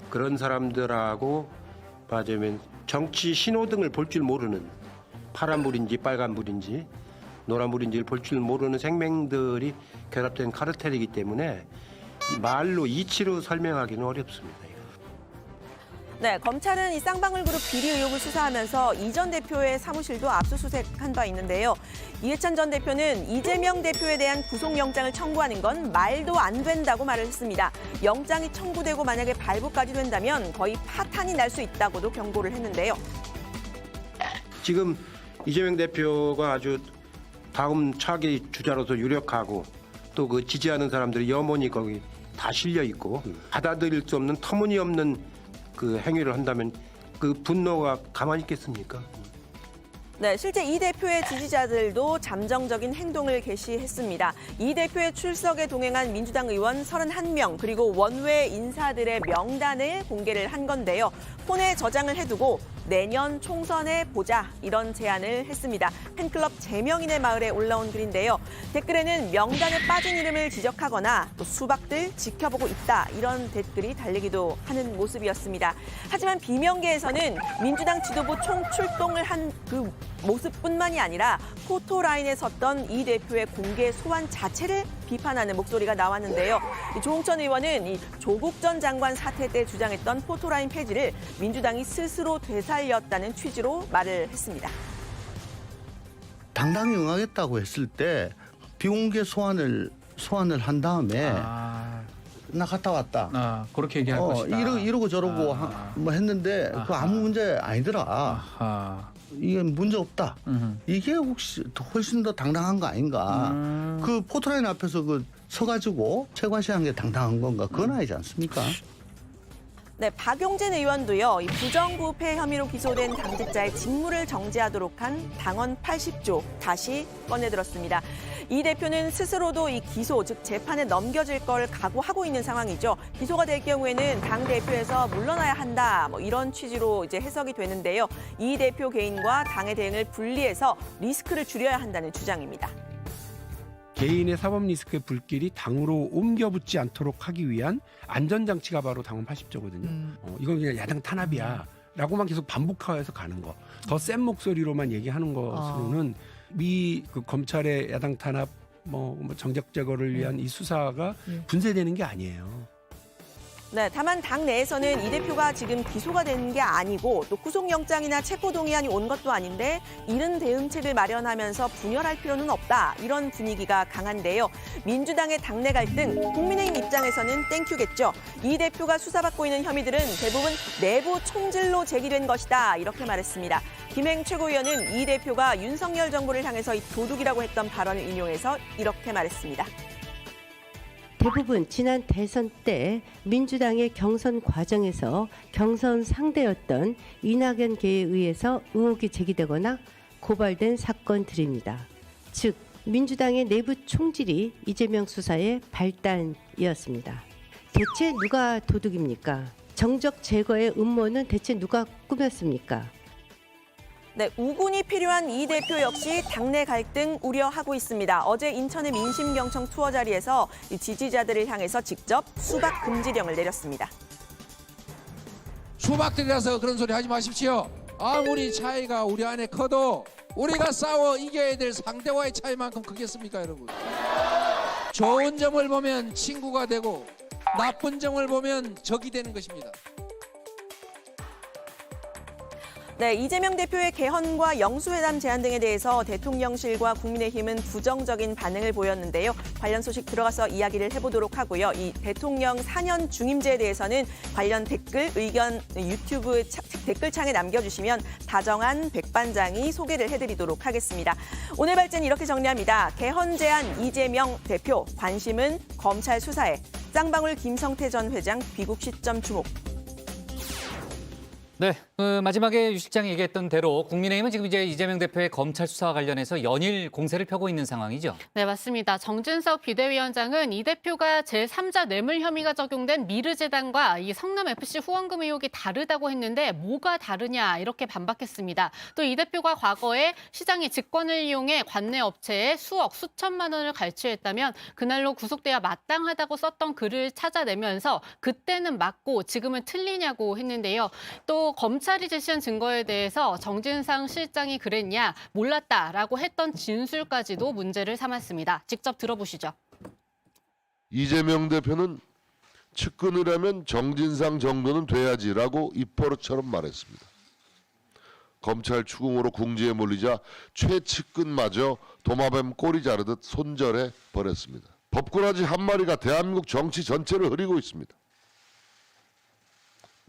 그런 사람들하고 맞으면 정치 신호등을 볼 줄 모르는 파란불인지 빨간불인지 노란불인지를 볼 줄 모르는 생명들이 결합된 카르텔이기 때문에 말로 이치로 설명하기는 어렵습니다. 네, 검찰은 이 쌍방울 그룹 비리 의혹을 수사하면서 이 전 대표의 사무실도 압수수색한 바 있는데요. 이해찬 전 대표는 이재명 대표에 대한 구속영장을 청구하는 건 말도 안 된다고 말을 했습니다. 영장이 청구되고 만약에 발부까지 된다면 거의 파탄이 날 수 있다고도 경고를 했는데요. 지금 이재명 대표가 아주 다음 차기 주자로서 유력하고 또 그 지지하는 사람들이 염원이 거기 다 실려 있고 받아들일 수 없는 터무니없는 그 행위를 한다면 그 분노가 가만히 있겠습니까? 네, 실제 이 대표의 지지자들도 잠정적인 행동을 개시했습니다. 이 대표의 출석에 동행한 민주당 의원 31명 그리고 원외 인사들의 명단을 공개를 한 건데요. 폰에 저장을 해두고 내년 총선에 보자 이런 제안을 했습니다. 팬클럽 제명인의 마을에 올라온 글인데요. 댓글에는 명단에 빠진 이름을 지적하거나 또 수박들 지켜보고 있다 이런 댓글이 달리기도 하는 모습이었습니다. 하지만 비명계에서는 민주당 지도부 총출동을 한 그 모습뿐만이 아니라 포토라인에 섰던 이 대표의 공개 소환 자체를 비판하는 목소리가 나왔는데요. 조홍천 의원은 이 조국 전 장관 사태 때 주장했던 포토라인 폐지를 민주당이 스스로 되살렸다는 취지로 말을 했습니다. 당당히 응하겠다고 했을 때 비공개 소환을 한 다음에 나 갔다 왔다. 그렇게 얘기할 것이다. 이러고 저러고 뭐 했는데 그거 아무 문제 아니더라. 이게 문제 없다. 이게 혹시 훨씬 더 당당한 거 아닌가. 그 포토라인 앞에서 그 서가지고 채관시한 게 당당한 건가. 그건 아니지 않습니까? 네, 박용진 의원도요. 이 부정부패 혐의로 기소된 당직자의 직무를 정지하도록 한 당원 80조 다시 꺼내들었습니다. 이 대표는 스스로도 이 기소, 즉 재판에 넘겨질 걸 각오하고 있는 상황이죠. 기소가 될 경우에는 당 대표에서 물러나야 한다. 뭐 이런 취지로 이제 해석이 되는데요. 이 대표 개인과 당의 대응을 분리해서 리스크를 줄여야 한다는 주장입니다. 개인의 사법 리스크의 불길이 당으로 옮겨붙지 않도록 하기 위한 안전장치가 바로 당원 80조거든요. 이건 그냥 야당 탄압이야 라고만 계속 반복해서 가는 거. 더 센 목소리로만 얘기하는 것으로는 그 검찰의 야당 탄압 정적 제거를 위한 이 수사가 분쇄되는 게 아니에요. 네, 다만 당 내에서는 이 대표가 지금 기소가 된 게 아니고 또 구속영장이나 체포동의안이 온 것도 아닌데 이른 대응책을 마련하면서 분열할 필요는 없다. 이런 분위기가 강한데요. 민주당의 당내 갈등, 국민의힘 입장에서는 땡큐겠죠. 이 대표가 수사받고 있는 혐의들은 대부분 내부 총질로 제기된 것이다. 이렇게 말했습니다. 김행 최고위원은 이 대표가 윤석열 정부를 향해서 이 도둑이라고 했던 발언을 인용해서 이렇게 말했습니다. 대부분 지난 대선 때 민주당의 경선 과정에서 경선 상대였던 이낙연계에 의해서 의혹이 제기되거나 고발된 사건들입니다. 즉 민주당의 내부 총질이 이재명 수사의 발단이었습니다. 대체 누가 도둑입니까? 정적 제거의 음모는 대체 누가 꾸몄습니까? 네, 우군이 필요한 이 대표 역시 당내 갈등 우려하고 있습니다. 어제 인천의 민심경청 투어 자리에서 이 지지자들을 향해서 직접 수박 금지령을 내렸습니다. 수박들이라서 그런 소리 하지 마십시오. 아무리 차이가 우리 안에 커도 우리가 싸워 이겨야 될 상대와의 차이만큼 크겠습니까, 여러분? 좋은 점을 보면 친구가 되고 나쁜 점을 보면 적이 되는 것입니다. 네, 이재명 대표의 개헌과 영수회담 제안 등에 대해서 대통령실과 국민의힘은 부정적인 반응을 보였는데요. 관련 소식 들어가서 이야기를 해보도록 하고요. 이 대통령 4년 중임제에 대해서는 관련 댓글, 의견 유튜브 댓글창에 남겨주시면 다정한 백반장이 소개를 해드리도록 하겠습니다. 오늘 발제는 이렇게 정리합니다. 개헌 제안 이재명 대표, 관심은 검찰 수사에. 쌍방울 김성태 전 회장 귀국 시점 주목. 네, 마지막에 유 실장이 얘기했던 대로 국민의힘은 지금 이제 이재명 대표의 검찰 수사와 관련해서 연일 공세를 펴고 있는 상황이죠. 네, 맞습니다. 정진석 비대위원장은 이 대표가 제3자 뇌물 혐의가 적용된 미르재단과 이 성남FC 후원금 의혹이 다르다고 했는데 뭐가 다르냐 이렇게 반박했습니다. 또 이 대표가 과거에 시장의 직권을 이용해 관내 업체에 수억, 수천만 원을 갈취했다면 그날로 구속돼야 마땅하다고 썼던 글을 찾아내면서 그때는 맞고 지금은 틀리냐고 했는데요. 또 검찰이 제시한 증거에 대해서 정진상 실장이 그랬냐, 몰랐다라고 했던 진술까지도 문제를 삼았습니다. 직접 들어보시죠. 이재명 대표는 측근을 하면 정진상 정도는 돼야지라고 입버릇처럼 말했습니다. 검찰 추궁으로 궁지에 몰리자 최측근마저 도마뱀 꼬리 자르듯 손절해 버렸습니다. 법꾸라지 한 마리가 대한민국 정치 전체를 흐리고 있습니다.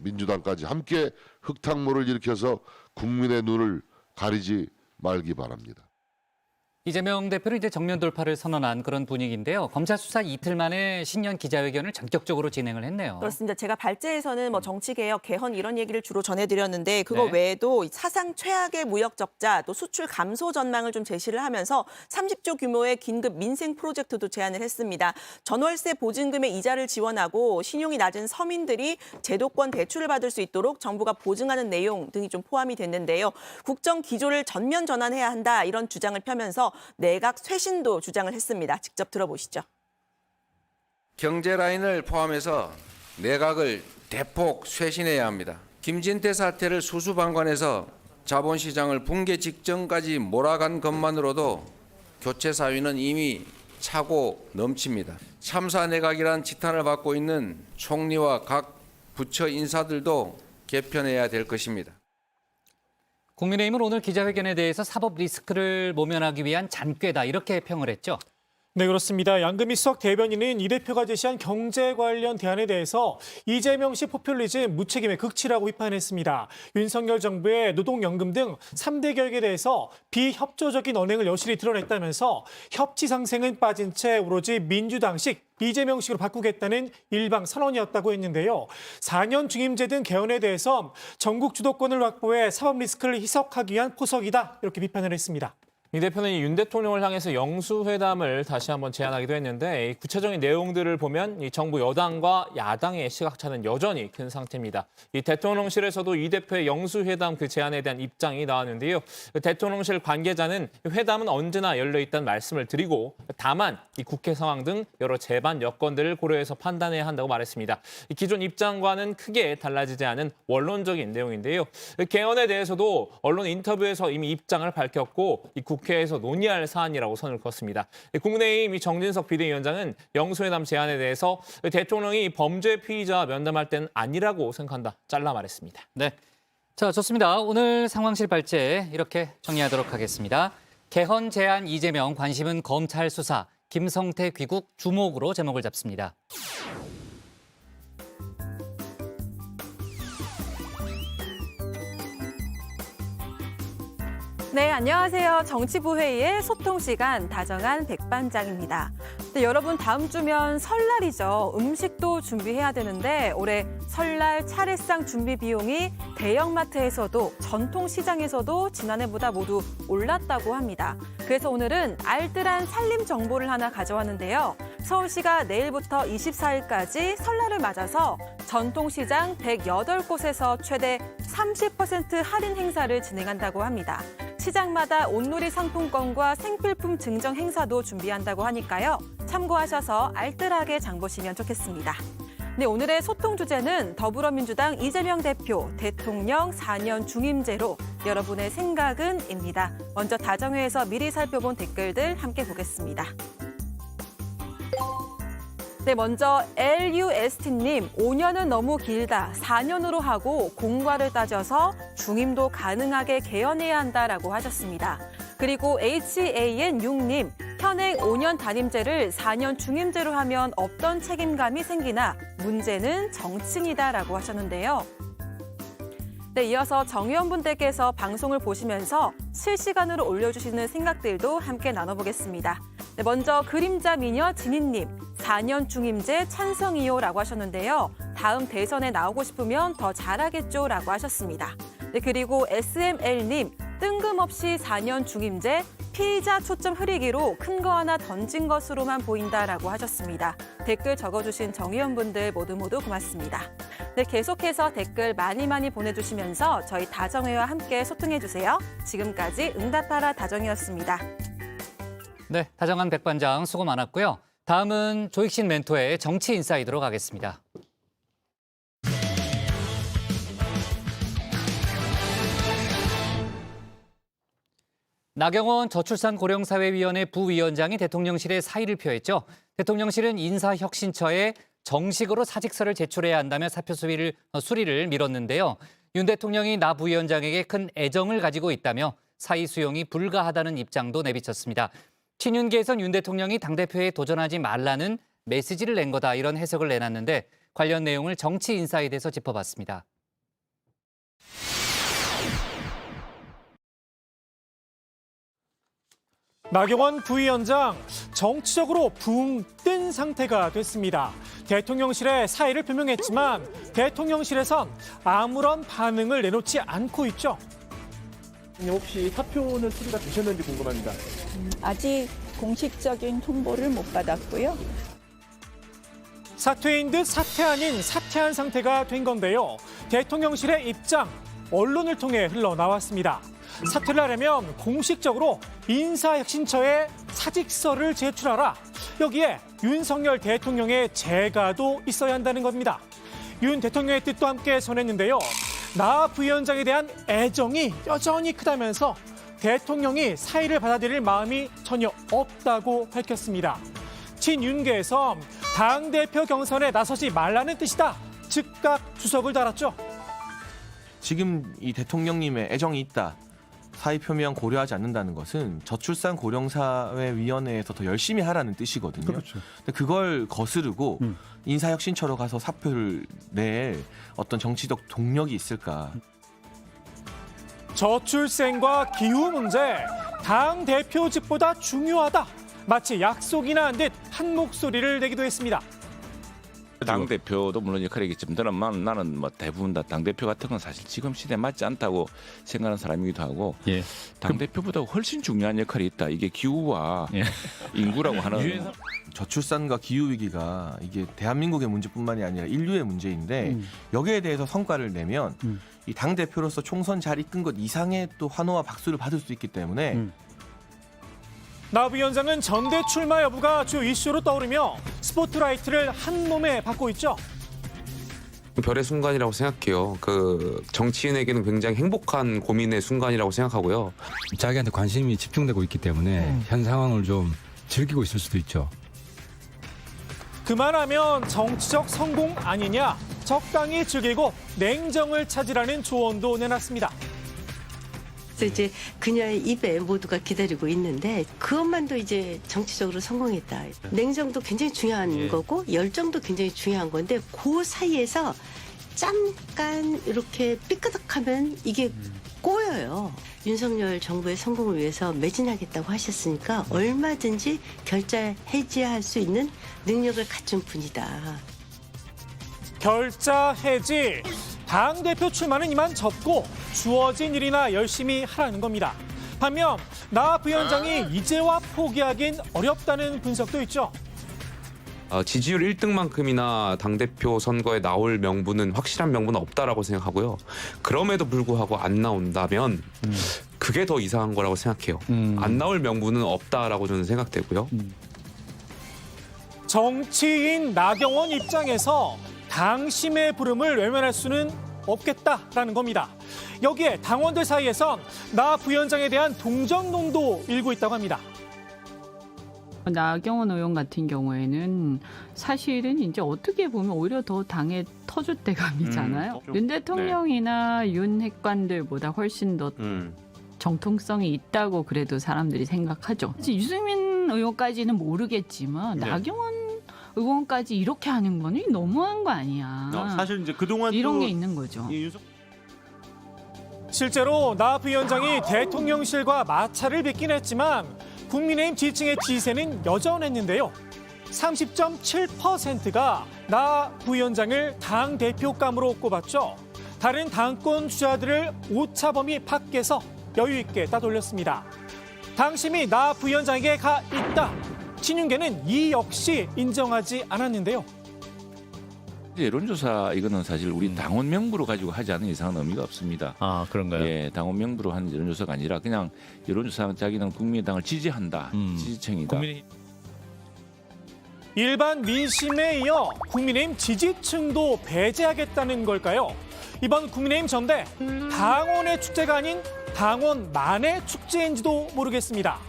민주당까지 함께 흙탕물을 일으켜서 국민의 눈을 가리지 말기 바랍니다. 이재명 대표는 이제 정면 돌파를 선언한 그런 분위기인데요. 검찰 수사 이틀 만에 신년 기자회견을 전격적으로 진행을 했네요. 그렇습니다. 제가 발제에서는 뭐 정치개혁, 개헌 이런 얘기를 주로 전해드렸는데 그거 네. 외에도 사상 최악의 무역 적자, 또 수출 감소 전망을 좀 제시를 하면서 30조 규모의 긴급 민생 프로젝트도 제안을 했습니다. 전월세 보증금의 이자를 지원하고 신용이 낮은 서민들이 제도권 대출을 받을 수 있도록 정부가 보증하는 내용 등이 좀 포함이 됐는데요. 국정 기조를 전면 전환해야 한다 이런 주장을 펴면서 내각 쇄신도 주장을 했습니다. 직접 들어보시죠. 경제 라인을 포함해서 내각을 대폭 쇄신해야 합니다. 김진태 사태를 수수방관해서 자본시장을 붕괴 직전까지 몰아간 것만으로도 교체 사위는 이미 차고 넘칩니다. 참사 내각이란 지탄을 받고 있는 총리와 각 부처 인사들도 개편해야 될 것입니다. 국민의힘은 오늘 기자회견에 대해서 사법 리스크를 모면하기 위한 잔꾀다 이렇게 평을 했죠. 네, 그렇습니다. 양금희 수석 대변인은 이 대표가 제시한 경제 관련 대안에 대해서 이재명 씨 포퓰리즘 무책임의 극치라고 비판했습니다. 윤석열 정부의 노동연금 등 3대 개혁에 대해서 비협조적인 언행을 여실히 드러냈다면서 협치 상생은 빠진 채 오로지 민주당식 이재명식으로 바꾸겠다는 일방 선언이었다고 했는데요. 4년 중임제 등 개헌에 대해서 전국 주도권을 확보해 사법 리스크를 희석하기 위한 포석이다 이렇게 비판을 했습니다. 이 대표는 윤 대통령을 향해서 영수회담을 다시 한번 제안하기도 했는데 이 구체적인 내용들을 보면 이 정부 여당과 야당의 시각차는 여전히 큰 상태입니다. 이 대통령실에서도 이 대표의 영수회담 그 제안에 대한 입장이 나왔는데요. 대통령실 관계자는 회담은 언제나 열려 있다는 말씀을 드리고 다만 이 국회 상황 등 여러 재반 여건들을 고려해서 판단해야 한다고 말했습니다. 이 기존 입장과는 크게 달라지지 않은 원론적인 내용인데요. 개헌에 대해서도 언론 인터뷰에서 이미 입장을 밝혔고 이 국회에서 논의할 사안이라고 선을 그었습니다. 국민의힘 정진석 비대위원장은 영수회담 제안에 대해서 대통령이 범죄 피의자 면담할 때는 아니라고 생각한다. 잘라 말했습니다. 네, 자 좋습니다. 오늘 상황실 발제 이렇게 정리하도록 하겠습니다. 개헌 제안 이재명 관심은 검찰 수사 김성태 귀국 주목으로 제목을 잡습니다. 네, 안녕하세요. 정치부회의의 소통시간 다정한 백반장입니다. 네, 여러분 다음 주면 설날이죠. 음식도 준비해야 되는데 올해 설날 차례상 준비 비용이 대형마트에서도 전통시장에서도 지난해보다 모두 올랐다고 합니다. 그래서 오늘은 알뜰한 살림 정보를 하나 가져왔는데요. 서울시가 내일부터 24일까지 설날을 맞아서 전통시장 108곳에서 최대 30% 할인 행사를 진행한다고 합니다. 시장마다 온누리 상품권과 생필품 증정 행사도 준비한다고 하니까요. 참고하셔서 알뜰하게 장 보시면 좋겠습니다. 네, 오늘의 소통 주제는 더불어민주당 이재명 대표 대통령 4년 중임제로 여러분의 생각은입니다. 먼저 다정회에서 미리 살펴본 댓글들 함께 보겠습니다. 네, 먼저 LUST님, 5년은 너무 길다. 4년으로 하고 공과를 따져서 중임도 가능하게 개헌해야 한다라고 하셨습니다. 그리고 HAN6님, 현행 5년 단임제를 4년 중임제로 하면 없던 책임감이 생기나 문제는 정치이다라고 하셨는데요. 네, 이어서 정 의원분들께서 방송을 보시면서 실시간으로 올려주시는 생각들도 함께 나눠보겠습니다. 네, 먼저 그림자 미녀 진희님, 4년 중임제 찬성이요라고 하셨는데요. 다음 대선에 나오고 싶으면 더 잘하겠죠라고 하셨습니다. 네, 그리고 SML님, 뜬금없이 4년 중임제, 피의자 초점 흐리기로 큰 거 하나 던진 것으로만 보인다라고 하셨습니다. 댓글 적어주신 정 의원분들 모두 고맙습니다. 네, 계속해서 댓글 많이 보내주시면서 저희 다정회와 함께 소통해주세요. 지금까지 응답하라 다정이었습니다. 네, 다정한 백반장 수고 많았고요. 다음은 조익신 멘토의 정치 인사이드로 가겠습니다. 나경원 저출산고령사회위원회 부위원장이 대통령실에 사의를 표했죠. 대통령실은 인사혁신처에 정식으로 사직서를 제출해야 한다며 사표 수리를 미뤘는데요. 윤 대통령이 나 부위원장에게 큰 애정을 가지고 있다며 사의 수용이 불가하다는 입장도 내비쳤습니다. 친윤계에선 윤 대통령이 당대표에 도전하지 말라는 메시지를 낸 거다, 이런 해석을 내놨는데 관련 내용을 정치 인사이드에서 짚어봤습니다. 나경원 부위원장 정치적으로 붕 뜬 상태가 됐습니다. 대통령실에 사의를 표명했지만 대통령실에선 아무런 반응을 내놓지 않고 있죠. 혹시 사표는 수리가 되셨는지 궁금합니다. 아직 공식적인 통보를 못 받았고요. 사퇴인 듯 사퇴 아닌 사퇴한 상태가 된 건데요. 대통령실의 입장, 언론을 통해 흘러나왔습니다. 사퇴를 하려면 공식적으로 인사혁신처에 사직서를 제출하라. 여기에 윤석열 대통령의 재가도 있어야 한다는 겁니다. 윤 대통령의 뜻도 함께 전했는데요. 나 부위원장에 대한 애정이 여전히 크다면서 대통령이 사의를 받아들일 마음이 전혀 없다고 밝혔습니다. 친윤계에서 당대표 경선에 나서지 말라는 뜻이다. 즉각 주석을 달았죠. 지금 이 대통령님의 애정이 있다, 사의 표명 고려하지 않는다는 것은 저출산 고령사회위원회에서 더 열심히 하라는 뜻이거든요. 그렇죠. 근데 그걸 거스르고 인사혁신처로 가서 사표를 낼 어떤 정치적 동력이 있을까? 저출생과 기후 문제, 당 대표직보다 중요하다. 마치 약속이나 한 듯 한 목소리를 내기도 했습니다. 당 대표도 물론 역할이겠지만 나는 뭐 대부분 다 당 대표 같은 건 사실 지금 시대에 맞지 않다고 생각하는 사람이기도 하고, 당 대표보다 훨씬 중요한 역할이 있다. 이게 기후와 인구라고 하는 저출산과 기후 위기가 이게 대한민국의 문제뿐만이 아니라 인류의 문제인데 여기에 대해서 성과를 내면 이 당 대표로서 총선 잘 이끈 것 이상의 또 환호와 박수를 받을 수 있기 때문에. 나 부위원장은 전대 출마 여부가 주 이슈로 떠오르며 스포트라이트를 한 몸에 받고 있죠. 별의 순간이라고 생각해요. 그 정치인에게는 굉장히 행복한 고민의 순간이라고 생각하고요. 자기한테 관심이 집중되고 있기 때문에 현 상황을 좀 즐기고 있을 수도 있죠. 그만하면 정치적 성공 아니냐. 적당히 즐기고 냉정을 찾으라는 조언도 내놨습니다. 이제 그녀의 입에 모두가 기다리고 있는데 그것만도 이제 정치적으로 성공했다. 냉정도 굉장히 중요한 거고 열정도 굉장히 중요한 건데 그 사이에서 잠깐 이렇게 삐끄덕하면 이게 꼬여요. 윤석열 정부의 성공을 위해서 매진하겠다고 하셨으니까 얼마든지 결자 해지할 수 있는 능력을 갖춘 분이다. 결자 해지. 당대표 출마는 이만 접고 주어진 일이나 열심히 하라는 겁니다. 반면 나 부위원장이 이제와 포기하긴 어렵다는 분석도 있죠. 지지율 1등만큼이나 당대표 선거에 나올 명분은, 확실한 명분은 없다라고 생각하고요. 그럼에도 불구하고 안 나온다면 그게 더 이상한 거라고 생각해요. 안 나올 명분은 없다라고 저는 생각되고요. 정치인 나경원 입장에서 당심의 부름을 외면할 수는 없겠다라는 겁니다. 여기에 당원들 사이에선 나 부위원장에 대한 동정론도 일고 있다고 합니다. 나경원 의원 같은 경우에는 사실은 이제 어떻게 보면 오히려 더 당의 터줏대감이잖아요. 윤 대통령이나 윤 핵관들보다 훨씬 더 정통성이 있다고 그래도 사람들이 생각하죠. 유승민 의원까지는 모르겠지만 나경원 의원까지 이렇게 하는 거는 너무한 거 아니야. 사실 이제 그동안 이런 게 있는 거죠. 실제로 나 부위원장이 대통령실과 마찰을 빚긴 했지만 국민의힘 지지층의 지지세는 여전했는데요. 30.7%가 나 부위원장을 당대표감으로 꼽았죠. 다른 당권 주자들을 오차 범위 밖에서 여유 있게 따돌렸습니다. 당심이 나 부위원장에게 가 있다. 친윤계는 이 역시 인정하지 않았는데요. 여론조사 이거는 사실 우리 당원 명부로 가지고 하지 않는 이상은 의미가 없습니다. 아, 그런가요? 예, 당원 명부로 하는 여론조사가 아니라 그냥 여론조사 자기는 국민의당을 지지한다, 지지층이다. 일반 민심에 이어 국민의힘 지지층도 배제하겠다는 걸까요? 이번 국민의힘 전대 당원의 축제가 아닌 당원만의 축제인지도 모르겠습니다.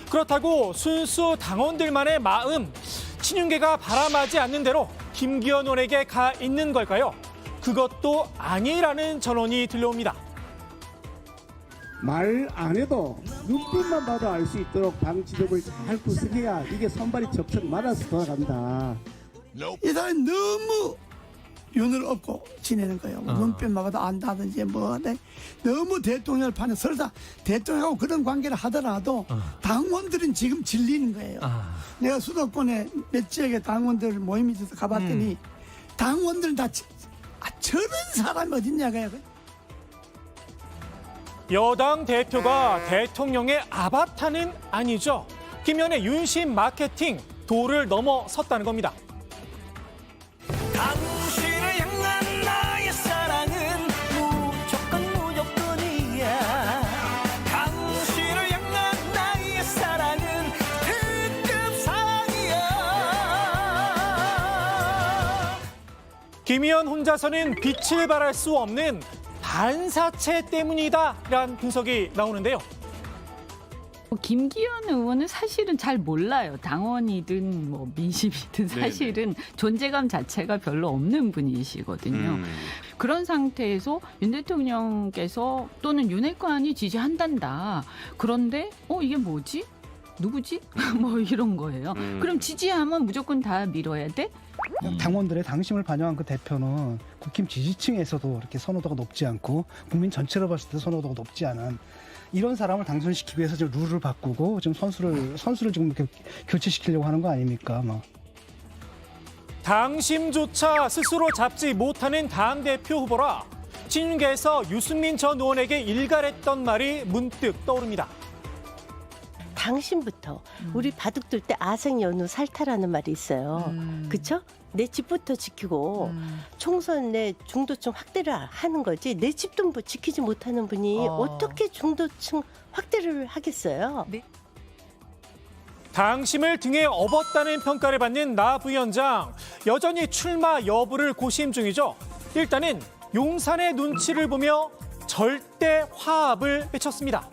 그렇다고 순수 당원들만의 마음, 친윤계가 바람하지 않는 대로 김기현 의원에게 가 있는 걸까요? 그것도 아니라는 전언이 들려옵니다. 말 안 해도 눈빛만 봐도 알 수 있도록 당 지도부를 잘 구성해야 이게 선발이 척척 맞아서 돌아간다. 이 사람이 너무 윤을 업고 지내는 거예요. 눈빛만 봐도 안다든지 뭐 하든 너무 대통령을 파는 설사 대통령하고 그런 관계를 하더라도 당원들은 지금 질리는 거예요. 내가 수도권에 몇 지역에 당원들 모임이 있어서 가봤더니 당원들은 다 저런 사람이 어딨냐고요. 여당 대표가 대통령의 아바타는 아니죠. 김연의 윤심 마케팅 도를 넘어섰다는 겁니다. 당신을 향한 나의 사랑은 무조건이야. 당신을 향한 나의 사랑은 특급 사랑이야. 김희연 혼자서는 빛을 발할 수 없는 반사체 때문이다라는 분석이 나오는데요. 김기현 의원은 사실은 잘 몰라요. 당원이든 뭐 민심이든 사실은 존재감 자체가 별로 없는 분이시거든요. 그런 상태에서 윤 대통령께서 또는 윤 핵관이 지지한단다. 그런데 이게 뭐지? 누구지? 뭐 이런 거예요. 그럼 지지하면 무조건 다 밀어야 돼? 당원들의 당심을 반영한 그 대표는 국힘 지지층에서도 이렇게 선호도가 높지 않고 국민 전체로 봤을 때 선호도가 높지 않은 이런 사람을 당선시키기 위해서 지금 룰을 바꾸고 지금 선수를 지금 이렇게 교체시키려고 하는 거 아닙니까? 당심조차 스스로 잡지 못하는 당대표 후보라 친윤계에서 유승민 전 의원에게 일갈했던 말이 문득 떠오릅니다. 당신부터 우리 바둑둘 때 아생연우 살타라는 말이 있어요. 그렇죠? 내 집부터 지키고 총선 내 중도층 확대를 하는 거지 내 집도 뭐 지키지 못하는 분이 어떻게 중도층 확대를 하겠어요? 당심을 등에 업었다는 평가를 받는 나 부위원장. 여전히 출마 여부를 고심 중이죠. 일단은 용산의 눈치를 보며 절대 화합을 외쳤습니다.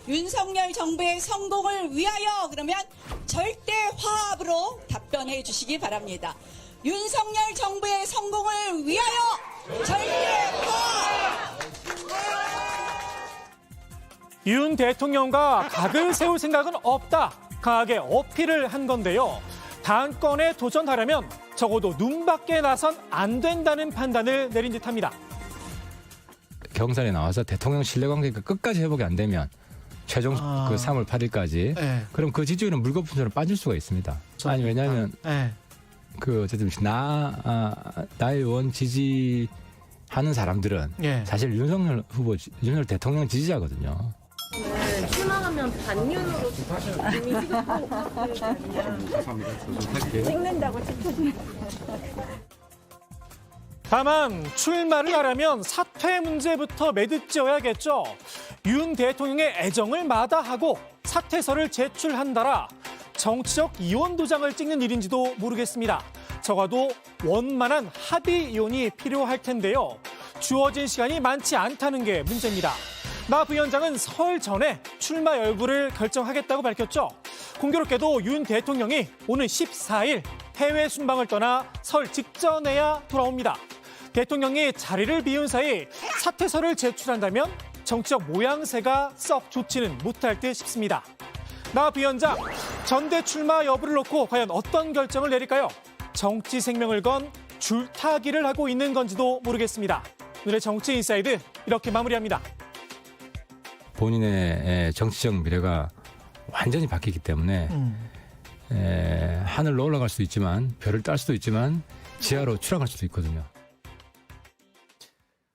윤석열 정부의 성공을 위하여 그러면 절대 화합으로 답변해 주시기 바랍니다. 윤석열 정부의 성공을 위하여 절대 화합! 윤 대통령과 각을 세울 생각은 없다. 강하게 어필을 한 건데요. 당권에 도전하려면 적어도 눈 밖에 나선 안 된다는 판단을 내린 듯합니다. 경선에 나와서 대통령 신뢰관계가 끝까지 회복이 안 되면 최종 그 3월 8일까지 그럼 그 지지율은 물거품처럼 빠질 수가 있습니다. 아니 왜냐하면 그 어쨌든 나 의원 지지하는 사람들은 사실 윤석열 후보 윤석열 대통령 지지자거든요. 출마하면 반윤으로 이미지가 찍는다고 찍혀주는. 다만 출마를 하려면 사퇴 문제부터 매듭지어야겠죠. 윤 대통령의 애정을 마다하고 사퇴서를 제출한다라 정치적 이혼 도장을 찍는 일인지도 모르겠습니다. 적어도 원만한 합의 이혼이 필요할 텐데요. 주어진 시간이 많지 않다는 게 문제입니다. 나 부위원장은 설 전에 출마 여부를 결정하겠다고 밝혔죠. 공교롭게도 윤 대통령이 오는 14일 해외 순방을 떠나 설 직전에야 돌아옵니다. 대통령이 자리를 비운 사이 사퇴서를 제출한다면 정치적 모양새가 썩 좋지는 못할 듯 싶습니다. 나 부위원장, 전대 출마 여부를 놓고 과연 어떤 결정을 내릴까요? 정치 생명을 건 줄타기를 하고 있는 건지도 모르겠습니다. 오늘의 정치 인사이드 이렇게 마무리합니다. 본인의 정치적 미래가 완전히 바뀌기 때문에 하늘로 올라갈 수도 있지만 별을 딸 수도 있지만 지하로 추락할 수도 있거든요.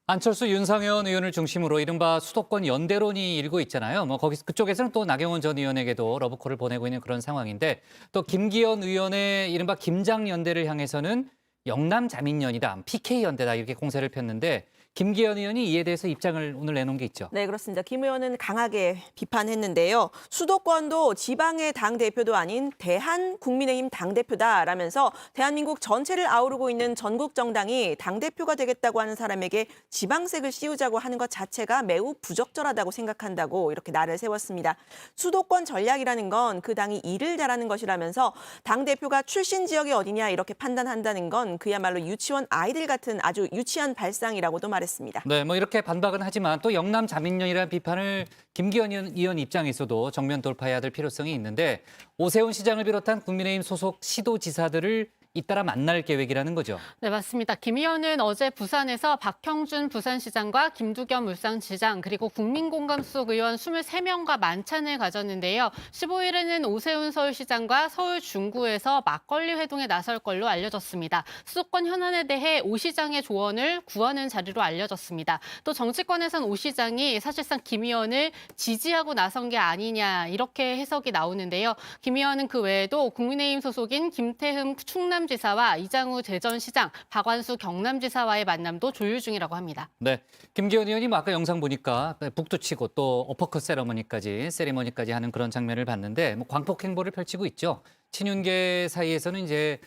안철수, 윤상현 의원을 중심으로 이른바 수도권 연대론이 일고 있잖아요. 그쪽에서는 또 나경원 전 의원에게도 러브콜을 보내고 있는 그런 상황인데 또 김기현 의원의 이른바 김장연대를 향해서는 영남 자민연이다, PK 연대다 이렇게 공세를 폈는데 김기현 의원이 이에 대해서 입장을 오늘 내놓은 게 있죠. 네, 그렇습니다. 김 의원은 강하게 비판했는데요. 수도권도 지방의 당대표도 아닌 대한국민의힘 당대표다라면서 대한민국 전체를 아우르고 있는 전국 정당이 당대표가 되겠다고 하는 사람에게 지방색을 씌우자고 하는 것 자체가 매우 부적절하다고 생각한다고 이렇게 날을 세웠습니다. 수도권 전략이라는 건 그 당이 일을 잘하는 것이라면서 당대표가 출신 지역이 어디냐 이렇게 판단한다는 건 그야말로 유치원 아이들 같은 아주 유치한 발상이라고도 말했습니다. 네, 이렇게 반박은 하지만 또 영남 자민련이라는 비판을 김기현 의원 입장에서도 정면 돌파해야 될 필요성이 있는데 오세훈 시장을 비롯한 국민의힘 소속 시도지사들을 잇따라 만날 계획이라는 거죠. 네, 맞습니다. 김 의원은 어제 부산에서 박형준 부산시장과 김두겸 울산시장 그리고 국민공감 속 의원 23명과 만찬을 가졌는데요. 15일에는 오세훈 서울시장과 서울 중구에서 막걸리 회동에 나설 걸로 알려졌습니다. 수도권 현안에 대해 오 시장의 조언을 구하는 자리로 알려졌습니다. 또 정치권에선 오 시장이 사실상 김 의원을 지지하고 나선 게 아니냐 이렇게 해석이 나오는데요. 김 의원은 그 외에도 국민의힘 소속인 김태흠 충남 지사와 이장우 대전시장, 박완수 경남지사와의 만남도 조율 중이라고 합니다. 네, 김기현 의원이 아까 영상 보니까 북도 치고 또 어퍼컷 세리머니까지 하는 그런 장면을 봤는데 광폭 행보를 펼치고 있죠. 친윤계 사이에서는 이제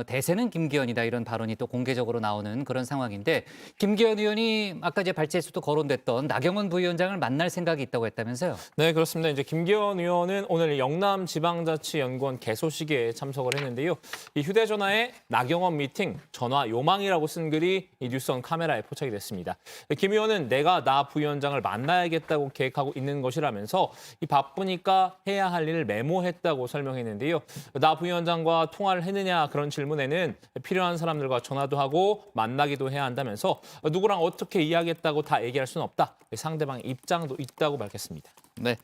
대세는 김기현이다 이런 발언이 또 공개적으로 나오는 그런 상황인데 김기현 의원이 아까 이제 발제에서도 거론됐던 나경원 부위원장을 만날 생각이 있다고 했다면서요? 네, 그렇습니다. 이제 김기현 의원은 오늘 영남지방자치연구원 개소식에 참석을 했는데요. 이 휴대전화에 나경원 미팅 전화 요망이라고 쓴 글이 이 뉴스원 카메라에 포착이 됐습니다. 김 의원은 내가 나 부위원장을 만나야겠다고 계획하고 있는 것이라면서 이 바쁘니까 해야 할 일을 메모했다고 설명했는데요. 나 부위원장과 통화를 했느냐 그런 질문에는 필요한 사람들과 전화도 하고 만나기도 해야 한다면서 누구랑 어떻게 이야기했다고 다 얘기할 수는 없다. 상대방의 입장도 있다고 밝혔습니다. 네.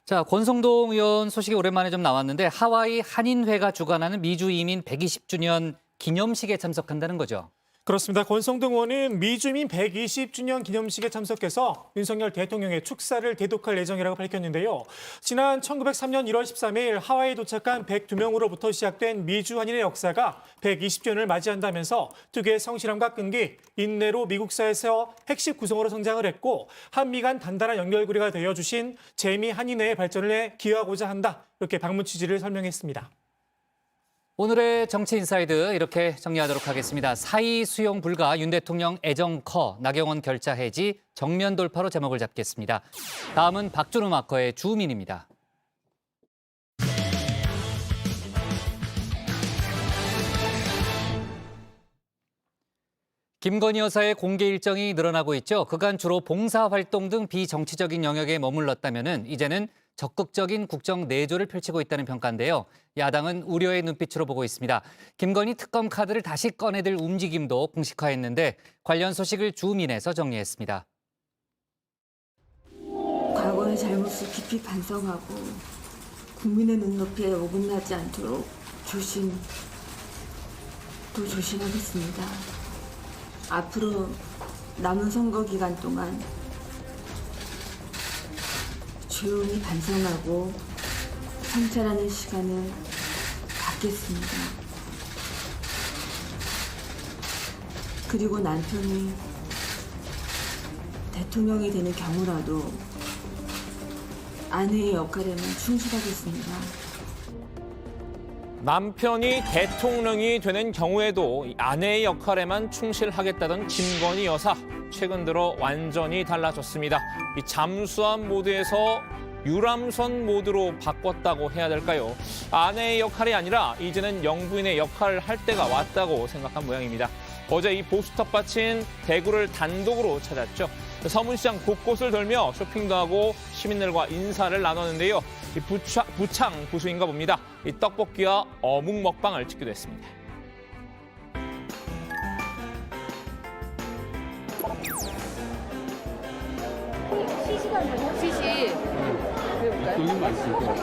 자, 권성동 의원 소식이 오랜만에 좀 나왔는데 하와이 한인회가 주관하는 미주 이민 120주년 기념식에 참석한다는 거죠. 그렇습니다. 권성동 의원은 미주민 120주년 기념식에 참석해서 윤석열 대통령의 축사를 대독할 예정이라고 밝혔는데요. 지난 1903년 1월 13일 하와이에 도착한 102명으로부터 시작된 미주 한인의 역사가 120주년을 맞이한다면서 특유의 성실함과 끈기, 인내로 미국사에서 핵심 구성으로 성장을 했고 한미 간 단단한 연결고리가 되어주신 재미 한인회의 발전에 기여하고자 한다. 이렇게 방문 취지를 설명했습니다. 오늘의 정치 인사이드 이렇게 정리하도록 하겠습니다. 사의 수용 불가, 윤 대통령 애정 커, 나경원 결자 해지, 정면 돌파로 제목을 잡겠습니다. 다음은 박준우 마커의 주민입니다. 김건희 여사의 공개 일정이 늘어나고 있죠. 그간 주로 봉사활동 등 비정치적인 영역에 머물렀다면은 이제는 적극적인 국정 내조를 펼치고 있다는 평가인데요. 야당은 우려의 눈빛으로 보고 있습니다. 김건희 특검 카드를 다시 꺼내들 움직임도 공식화했는데 관련 소식을 주민에서 정리했습니다. 과거의 잘못을 깊이 반성하고 국민의 눈높이에 어긋나지 않도록 조심하겠습니다. 앞으로 남은 선거 기간 동안 조용히 반성하고 성찰하는 시간을 갖겠습니다. 그리고 남편이 대통령이 되는 경우라도 아내의 역할에만 충실하겠습니다. 남편이 대통령이 되는 경우에도 아내의 역할에만 충실하겠다던 김건희 여사. 최근 들어 완전히 달라졌습니다. 이 잠수함 모드에서 유람선 모드로 바꿨다고 해야 될까요? 아내의 역할이 아니라 이제는 영부인의 역할을 할 때가 왔다고 생각한 모양입니다. 어제 이 보수 텃밭인 대구를 단독으로 찾았죠. 서문시장 곳곳을 돌며 쇼핑도 하고 시민들과 인사를 나눴는데요. 이 부창 부수인가 봅니다. 이 떡볶이와 어묵 먹방을 찍기도 했습니다. 시시간이요? 시시. 여기만 있으니까.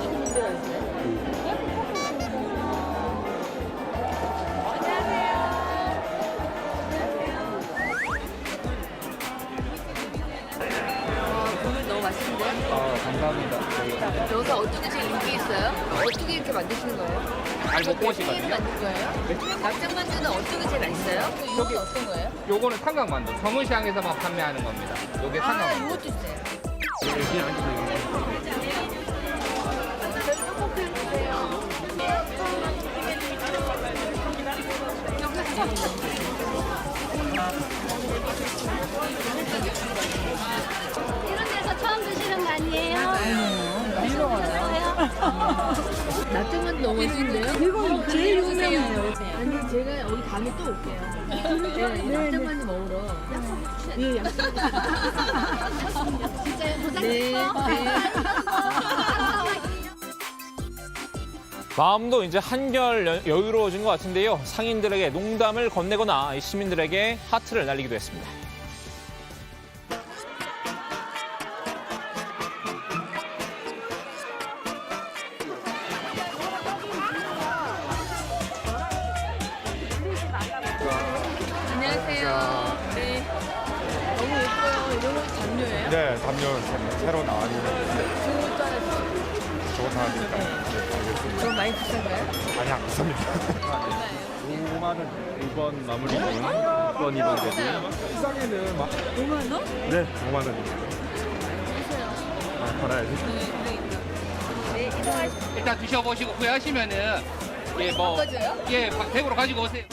너무 맛있는데? 감사합니다. 여기가 어떻게 제일 인기 있어요? 어떻게 이렇게 만드시는 거예요? 잘 못 보시거든요. 만든 거예요? 납작만두는 어떻게 제일 맛있어요? 이건 어떤 거예요? 요거는 삼각만두. 서문시장에서만 판매하는 겁니다. 요게 삼각만두. 이것도 주세요. 이런 데서 처음 드시는 거 아니에요? 일로 와요. 납작만두 너무 맛있는데요? 이거 제일 유명해요. 아니 제가 여기 다음에 또 올게요. 네, 납작만두 먹으러. 예, 약속. 진짜요? 고생했어. 네. 마음도 이제 한결 여유로워진 것 같은데요. 상인들에게 농담을 건네거나 시민들에게 하트를 날리기도 했습니다. 안녕하세요. 네. 너무 예뻐요. 이런 거 담요예요? 네, 담요 새로 나왔는데 저것도 하나 주세요. 저거 다 하니까. 네, 알겠습니다. 너무 많이 비싼가요? 아니, 안 비쌉니다. 5만 원 1번 마무리는 1번, 2번 되고요. 시장에는 막 5만 원? 네, 5만 원입니다. 팔아야지. 네, 이동하시죠. 일단 드셔보시고 후회하시면은 바꿔줘요? 대구로 가지고 오세요.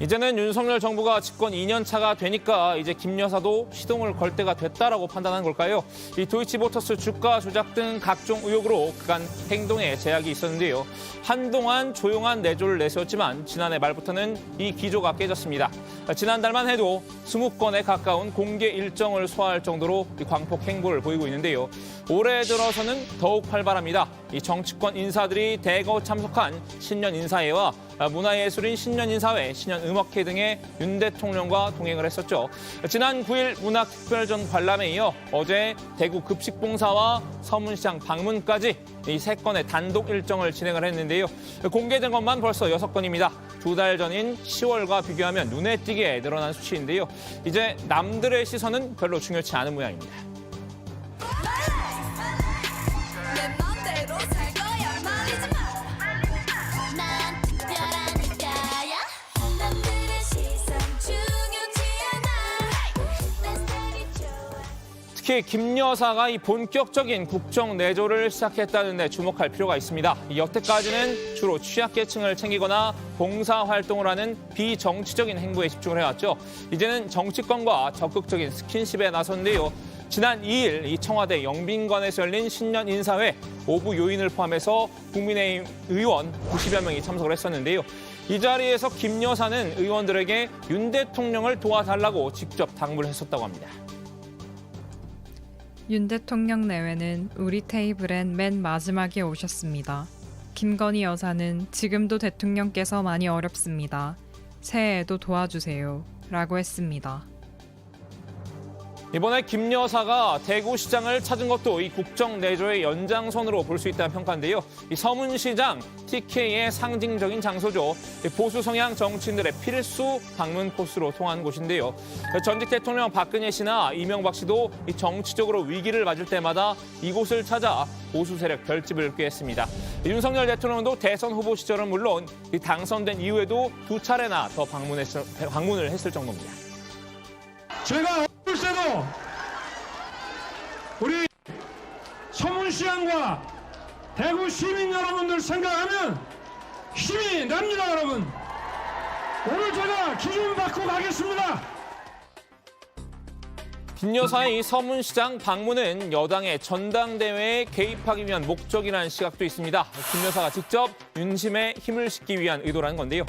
이제는 윤석열 정부가 집권 2년 차가 되니까 이제 김 여사도 시동을 걸 때가 됐다라고 판단한 걸까요? 이 도이치모터스 주가 조작 등 각종 의혹으로 그간 행동에 제약이 있었는데요. 한동안 조용한 내조를 내세웠지만 지난해 말부터는 이 기조가 깨졌습니다. 지난달만 해도 20건에 가까운 공개 일정을 소화할 정도로 이 광폭 행보를 보이고 있는데요. 올해 들어서는 더욱 활발합니다. 이 정치권 인사들이 대거 참석한 신년 인사회와 문화예술인 신년인사회, 신년음악회 등의 윤 대통령과 동행을 했었죠. 지난 9일 문학특별전 관람에 이어 어제 대구 급식봉사와 서문시장 방문까지 이 3건의 단독 일정을 진행을 했는데요. 공개된 것만 벌써 6건입니다. 2달 전인 10월과 비교하면 눈에 띄게 늘어난 수치인데요. 이제 남들의 시선은 별로 중요치 않은 모양입니다. 특히 김 여사가 이 본격적인 국정 내조를 시작했다는 데 주목할 필요가 있습니다. 여태까지는 주로 취약계층을 챙기거나 봉사활동을 하는 비정치적인 행보에 집중을 해왔죠. 이제는 정치권과 적극적인 스킨십에 나섰는데요. 지난 2일 이 청와대 영빈관에서 열린 신년 인사회 5부 요인을 포함해서 국민의힘 의원 90여 명이 참석을 했었는데요. 이 자리에서 김 여사는 의원들에게 윤 대통령을 도와달라고 직접 당부를 했었다고 합니다. 윤 대통령 내외는 우리 테이블엔 맨 마지막에 오셨습니다. 김건희 여사는 지금도 대통령께서 많이 어렵습니다. 새해에도 도와주세요. 라고 했습니다. 이번에 김 여사가 대구시장을 찾은 것도 이 국정 내조의 연장선으로 볼 수 있다는 평가인데요. 이 서문시장 TK의 상징적인 장소죠. 보수 성향 정치인들의 필수 방문 코스로 통한 곳인데요. 전직 대통령 박근혜 씨나 이명박 씨도 이 정치적으로 위기를 맞을 때마다 이곳을 찾아 보수 세력 별집을 꾀했습니다. 윤석열 대통령도 대선 후보 시절은 물론 당선된 이후에도 2차례나 더 방문을 했을 정도입니다. 제가 어렸을 때도 우리 서문시장과 대구 시민 여러분들 생각하면 힘이 납니다, 여러분. 오늘 제가 기준 받고 가겠습니다. 김 여사의 이 서문시장 방문은 여당의 전당대회에 개입하기 위한 목적이라는 시각도 있습니다. 김 여사가 직접 윤심에 힘을 싣기 위한 의도라는 건데요.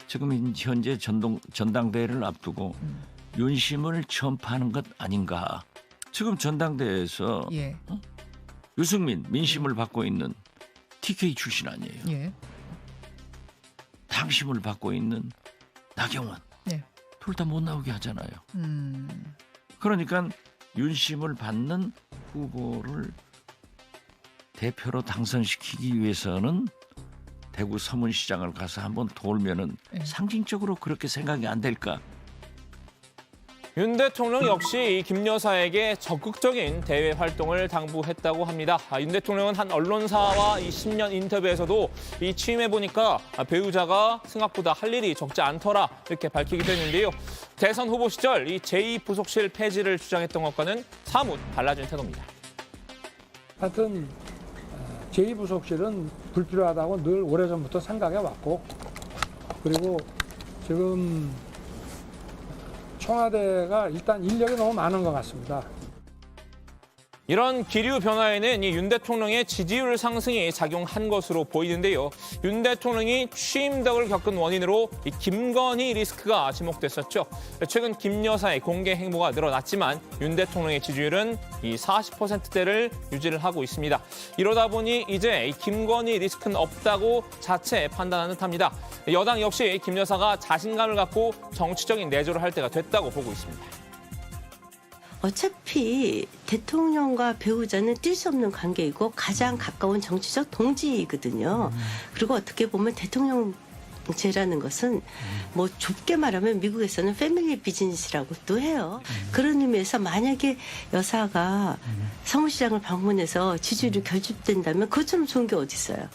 지금 현재 전당대회를 앞두고 윤심을 처음파는 것 아닌가. 지금 전당대회에서 유승민 민심을 받고 있는 TK 출신 아니에요. 당심을 받고 있는 나경원. 둘 다 못 나오게 하잖아요. 그러니까 윤심을 받는 후보를 대표로 당선시키기 위해서는 대구 서문시장을 가서 한번 돌면은 상징적으로 그렇게 생각이 안 될까? 윤 대통령 역시 이 김 여사에게 적극적인 대외 활동을 당부했다고 합니다. 윤 대통령은 한 언론사와 이 10년 인터뷰에서도 이 취임해 보니까 배우자가 생각보다 할 일이 적지 않더라 이렇게 밝히기도 했는데요. 대선 후보 시절 이 제2부속실 폐지를 주장했던 것과는 사뭇 달라진 태도입니다. 하여튼 제2부속실은 불필요하다고 늘 오래전부터 생각해 왔고, 그리고 지금 청와대가 일단 인력이 너무 많은 것 같습니다. 이런 기류 변화에는 이 윤 대통령의 지지율 상승이 작용한 것으로 보이는데요. 윤 대통령이 취임덕을 겪은 원인으로 이 김건희 리스크가 지목됐었죠. 최근 김 여사의 공개 행보가 늘어났지만 윤 대통령의 지지율은 이 40%대를 유지를 하고 있습니다. 이러다 보니 이제 이 김건희 리스크는 없다고 자체 판단하는 듯합니다. 여당 역시 김 여사가 자신감을 갖고 정치적인 내조를 할 때가 됐다고 보고 있습니다. 어차피 대통령과 배우자는 뛸 수 없는 관계이고 가장 가까운 정치적 동지이거든요. 그리고 어떻게 보면 대통령제라는 것은 뭐 좁게 말하면 미국에서는 패밀리 비즈니스라고 또 해요. 그런 의미에서 만약에 여사가 서문시장을 방문해서 지지율이 결집된다면 그것처럼 좋은 게 어디 있어요.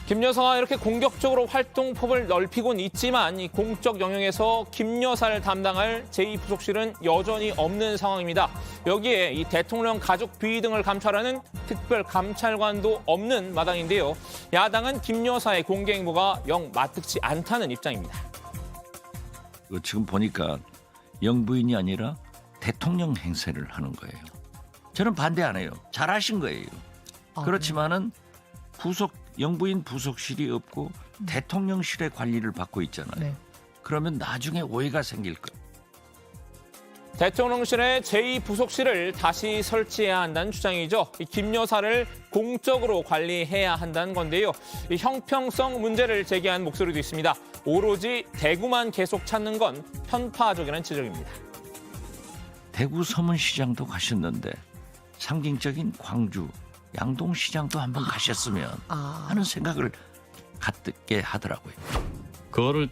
김 여사가 이렇게 공격적으로 활동폭을 넓히곤 있지만 이 공적 영역에서 김 여사를 담당할 제2부속실은 여전히 없는 상황입니다. 여기에 이 대통령 가족 비위 등을 감찰하는 특별 감찰관도 없는 마당인데요. 야당은 김 여사의 공개 행보가 영 마뜩지 않다는 입장입니다. 지금 보니까 영부인이 아니라 대통령 행세를 하는 거예요. 저는 반대 안 해요. 잘하신 거예요. 그렇지만은 영부인 부속실이 없고 대통령실의 관리를 받고 있잖아요. 그러면 나중에 오해가 생길 거예요. 대통령실의 제2부속실을 다시 설치해야 한다는 주장이죠. 김 여사를 공적으로 관리해야 한다는 건데요. 이 형평성 문제를 제기한 목소리도 있습니다. 오로지 대구만 계속 찾는 건 편파적이라는 지적입니다. 대구 서문시장도 가셨는데 상징적인 광주 양동시장도 한번 가셨으면 하는 생각을 갖게 하더라고요. 그거를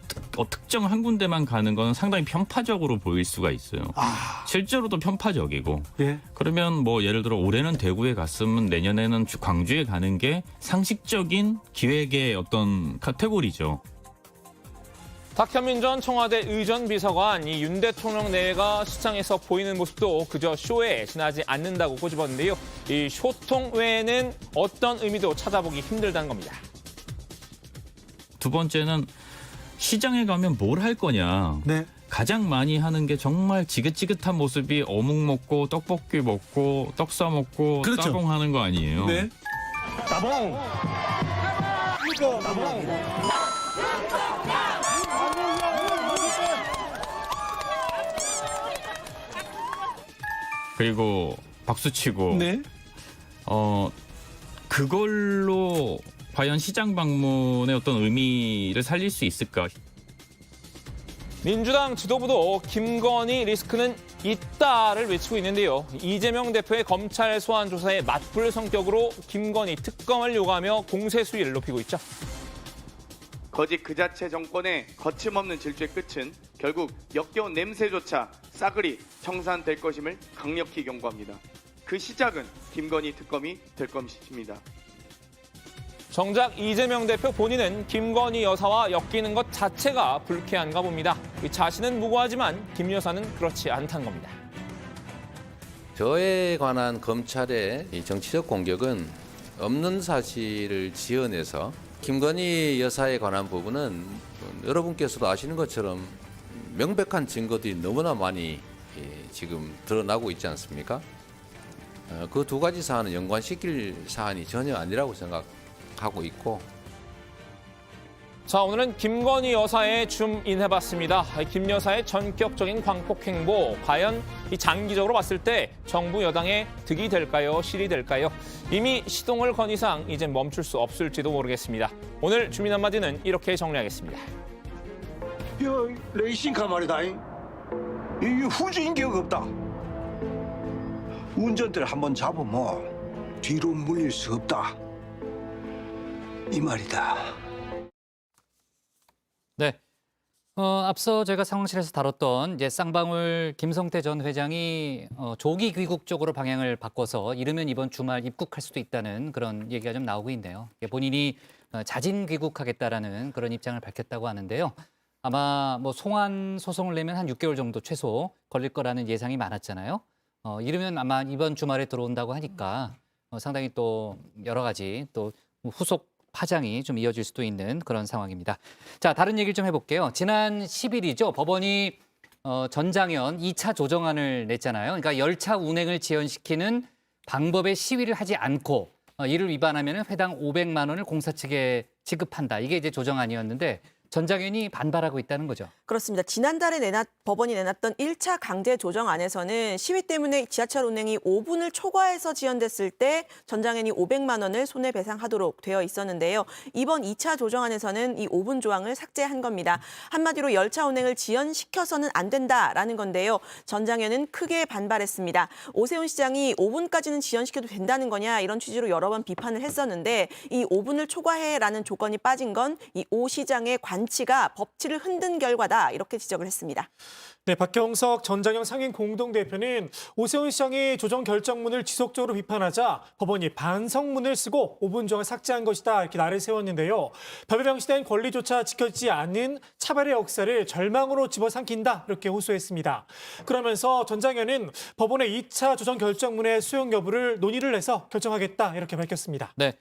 특정 한 군데만 가는 건 상당히 편파적으로 보일 수가 있어요. 실제로도 편파적이고. 그러면 뭐 예를 들어 올해는 대구에 갔으면 내년에는 광주에 가는 게 상식적인 기획의 어떤 카테고리죠. 탁현민 전 청와대 의전 비서관 이 윤 대통령 내외가 시장에서 보이는 모습도 그저 쇼에 지나지 않는다고 꼬집었는데요. 이 쇼통 외에는 어떤 의미도 찾아보기 힘들다는 겁니다. 두 번째는 시장에 가면 뭘 할 거냐. 가장 많이 하는 게 정말 지긋지긋한 모습이 어묵 먹고 떡볶이 먹고 떡 싸 먹고 따봉 하는 거 아니에요. 따봉. 따봉. 그리고 박수치고 그걸로 과연 시장 방문의 어떤 의미를 살릴 수 있을까? 민주당 지도부도 김건희 리스크는 있다를 외치고 있는데요. 이재명 대표의 검찰 소환 조사에 맞불 성격으로 김건희 특검을 요구하며 공세 수위를 높이고 있죠. 거짓 그 자체 정권의 거침없는 질주의 끝은 결국 역겨운 냄새조차 싸그리 청산될 것임을 강력히 경고합니다. 그 시작은 김건희 특검이 될 것입니다. 정작 이재명 대표 본인은 김건희 여사와 엮이는 것 자체가 불쾌한가 봅니다. 자신은 무고하지만 김 여사는 그렇지 않다는 겁니다. 저에 관한 검찰의 이 정치적 공격은 없는 사실을 지어내서 김건희 여사에 관한 부분은 여러분께서도 아시는 것처럼 명백한 증거들이 너무나 많이 지금 드러나고 있지 않습니까? 그 두 가지 사안은 연관시킬 사안이 전혀 아니라고 생각하고 있고. 자, 오늘은 김건희 여사에 줌인해봤습니다. 김 여사의 전격적인 광폭 행보, 과연 이 장기적으로 봤을 때 정부 여당의 득이 될까요? 실이 될까요? 이미 시동을 건 이상 이제 멈출 수 없을지도 모르겠습니다. 오늘 주민 한마디는 이렇게 정리하겠습니다. 레이싱카 말이다. 이게 후진 격 없다. 운전대를 한번 잡으면 뒤로 물릴 수 없다. 이 말이다. 네. 앞서 저희가 상황실에서 다뤘던 이제 쌍방울 김성태 전 회장이 조기 귀국 쪽으로 방향을 바꿔서 이르면 이번 주말 입국할 수도 있다는 그런 얘기가 좀 나오고 있네요. 본인이 자진 귀국하겠다라는 그런 입장을 밝혔다고 하는데요. 아마 뭐 송환 소송을 내면 한 6개월 정도 최소 걸릴 거라는 예상이 많았잖아요. 이르면 아마 이번 주말에 들어온다고 하니까 상당히 또 여러 가지 또 후속 파장이 좀 이어질 수도 있는 그런 상황입니다. 자, 다른 얘기를 좀 해볼게요. 지난 10일이죠. 법원이 전장현 2차 조정안을 냈잖아요. 그러니까 열차 운행을 지연시키는 방법에 시위를 하지 않고 이를 위반하면 회당 500만 원을 공사 측에 지급한다. 이게 이제 조정안이었는데 전장현이 반발하고 있다는 거죠. 그렇습니다. 지난달에 법원이 내놨던 1차 강제 조정안에서는 시위 때문에 지하철 운행이 5분을 초과해서 지연됐을 때 전장현이 500만 원을 손해배상하도록 되어 있었는데요. 이번 2차 조정안에서는 이 5분 조항을 삭제한 겁니다. 한마디로 열차 운행을 지연시켜서는 안 된다라는 건데요. 전장현은 크게 반발했습니다. 오세훈 시장이 5분까지는 지연시켜도 된다는 거냐 이런 취지로 여러 번 비판을 했었는데 이 5분을 초과해라는 조건이 빠진 건 이 오 시장의 관치가 법치를 흔든 결과다 이렇게 지적을 했습니다. 네, 박경석 전장현 상임 공동대표는 오세훈 시장이 조정 결정문을 지속적으로 비판하자 법원이 반성문을 쓰고 5분 조항을 삭제한 것이다 이렇게 날을 세웠는데요. 법에 명시된 권리조차 지켜지지 않는 차별의 역사를 절망으로 집어삼킨다 이렇게 호소했습니다. 그러면서 전장현은 법원의 2차 조정 결정문의 수용 여부를 논의를 해서 결정하겠다 이렇게 밝혔습니다. 네.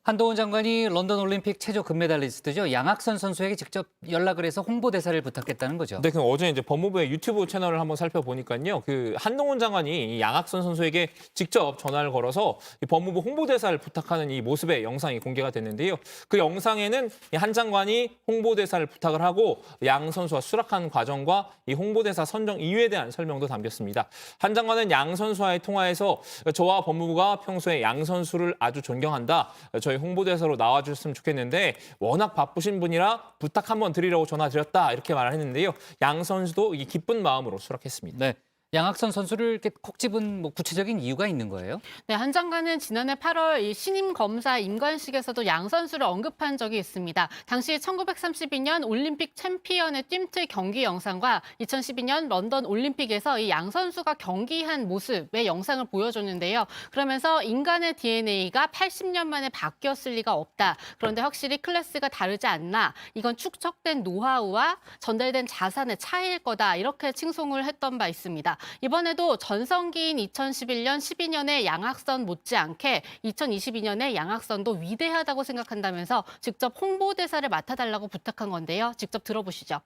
한동훈 장관이 런던 올림픽 체조 금메달리스트죠. 양학선 선수에게 직접 연락을 해서 홍보대사를 부탁했다는 거죠. 네, 그럼 어제 이제 법무부의 유튜브 채널을 한번 살펴보니까요. 그 한동훈 장관이 이 양학선 선수에게 직접 전화를 걸어서 이 법무부 홍보대사를 부탁하는 이 모습의 영상이 공개가 됐는데요. 그 영상에는 이 한 장관이 홍보대사를 부탁을 하고 양 선수와 수락한 과정과 이 홍보대사 선정 이유에 대한 설명도 담겼습니다. 한 장관은 양 선수와의 통화에서 저와 법무부가 평소에 양 선수를 아주 존경한다. 저희 홍보대사로 나와주셨으면 좋겠는데 워낙 바쁘신 분이라 부탁 한번 드리려고 전화드렸다 이렇게 말을 했는데요. 양 선수도 이 기쁜 마음으로 수락했습니다. 네. 양학선 선수를 이렇게 콕 집은 뭐 구체적인 이유가 있는 거예요? 네, 한 장관은 지난해 8월 이 신임 검사 임관식에서도 양 선수를 언급한 적이 있습니다. 당시 1932년 올림픽 챔피언의 뜀트 경기 영상과 2012년 런던 올림픽에서 이 양 선수가 경기한 모습의 영상을 보여줬는데요. 그러면서 인간의 DNA가 80년 만에 바뀌었을 리가 없다. 그런데 확실히 클래스가 다르지 않나. 이건 축적된 노하우와 전달된 자산의 차이일 거다. 이렇게 칭송을 했던 바 있습니다. 이번에도 전성기인 2011년, 12년의 양학선 못지않게 2022년에 양학선도 위대하다고 생각한다면서 직접 홍보대사를 맡아달라고 부탁한 건데요. 직접 들어보시죠.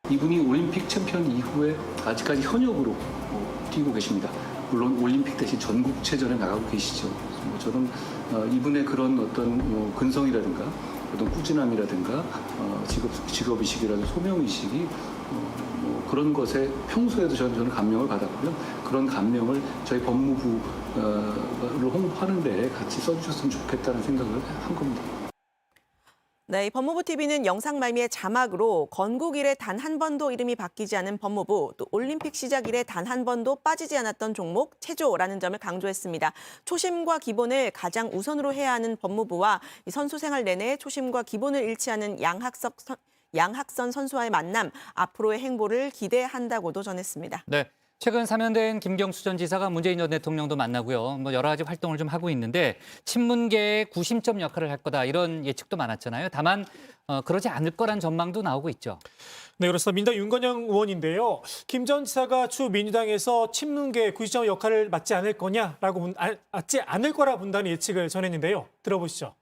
이분이 올림픽 챔피언 이후에 아직까지 현역으로 뛰고 계십니다. 물론 올림픽 대신 전국체전에 나가고 계시죠. 저는 이분의 그런 어떤 근성이라든가 어떤 꾸준함이라든가 직업의식이라든가 소명의식이 그런 것에 평소에도 저는 감명을 받았고요. 그런 감명을 저희 법무부를 홍보하는 데 같이 써주셨으면 좋겠다는 생각을 한 겁니다. 네, 법무부 TV는 영상 말미에 자막으로 건국 이래 단 한 번도 이름이 바뀌지 않은 법무부, 또 올림픽 시작 이래 단 한 번도 빠지지 않았던 종목 체조라는 점을 강조했습니다. 초심과 기본을 가장 우선으로 해야 하는 법무부와 선수 생활 내내 초심과 기본을 잃지 않은 양학선 선수와의 만남, 앞으로의 행보를 기대한다고도 전했습니다. 네. 최근 사면된 김경수 전 지사가 문재인 전 대통령도 만나고요. 뭐 여러 가지 활동을 좀 하고 있는데 친문계의 구심점 역할을 할 거다 이런 예측도 많았잖아요. 다만 그러지 않을 거란 전망도 나오고 있죠. 네, 그렇습니다. 민당 윤건영 의원인데요. 김 전 지사가 추 민주당에서 친문계 구심점 역할을 맡지 않을 거라 본다는 예측을 전했는데요. 들어보시죠.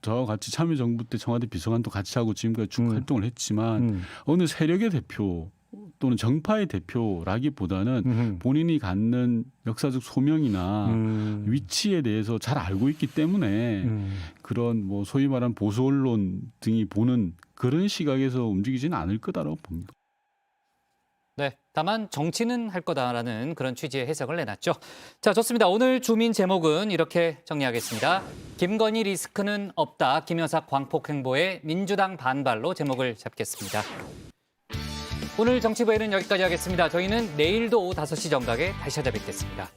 저와 같이 참여정부 때 청와대 비서관도 같이 하고 지금까지 쭉 활동을 했지만 어느 세력의 대표 또는 정파의 대표라기보다는 본인이 갖는 역사적 소명이나 위치에 대해서 잘 알고 있기 때문에 그런 뭐 소위 말하는 보수 언론 등이 보는 그런 시각에서 움직이지는 않을 거다라고 봅니다. 네, 다만 정치는 할 거다라는 그런 취지의 해석을 내놨죠. 자, 좋습니다. 오늘 주민 제목은 이렇게 정리하겠습니다. 김건희 리스크는 없다. 김여사 광폭 행보에 민주당 반발로 제목을 잡겠습니다. 오늘 정치부에는 여기까지 하겠습니다. 저희는 내일도 오후 5시 정각에 다시 찾아뵙겠습니다.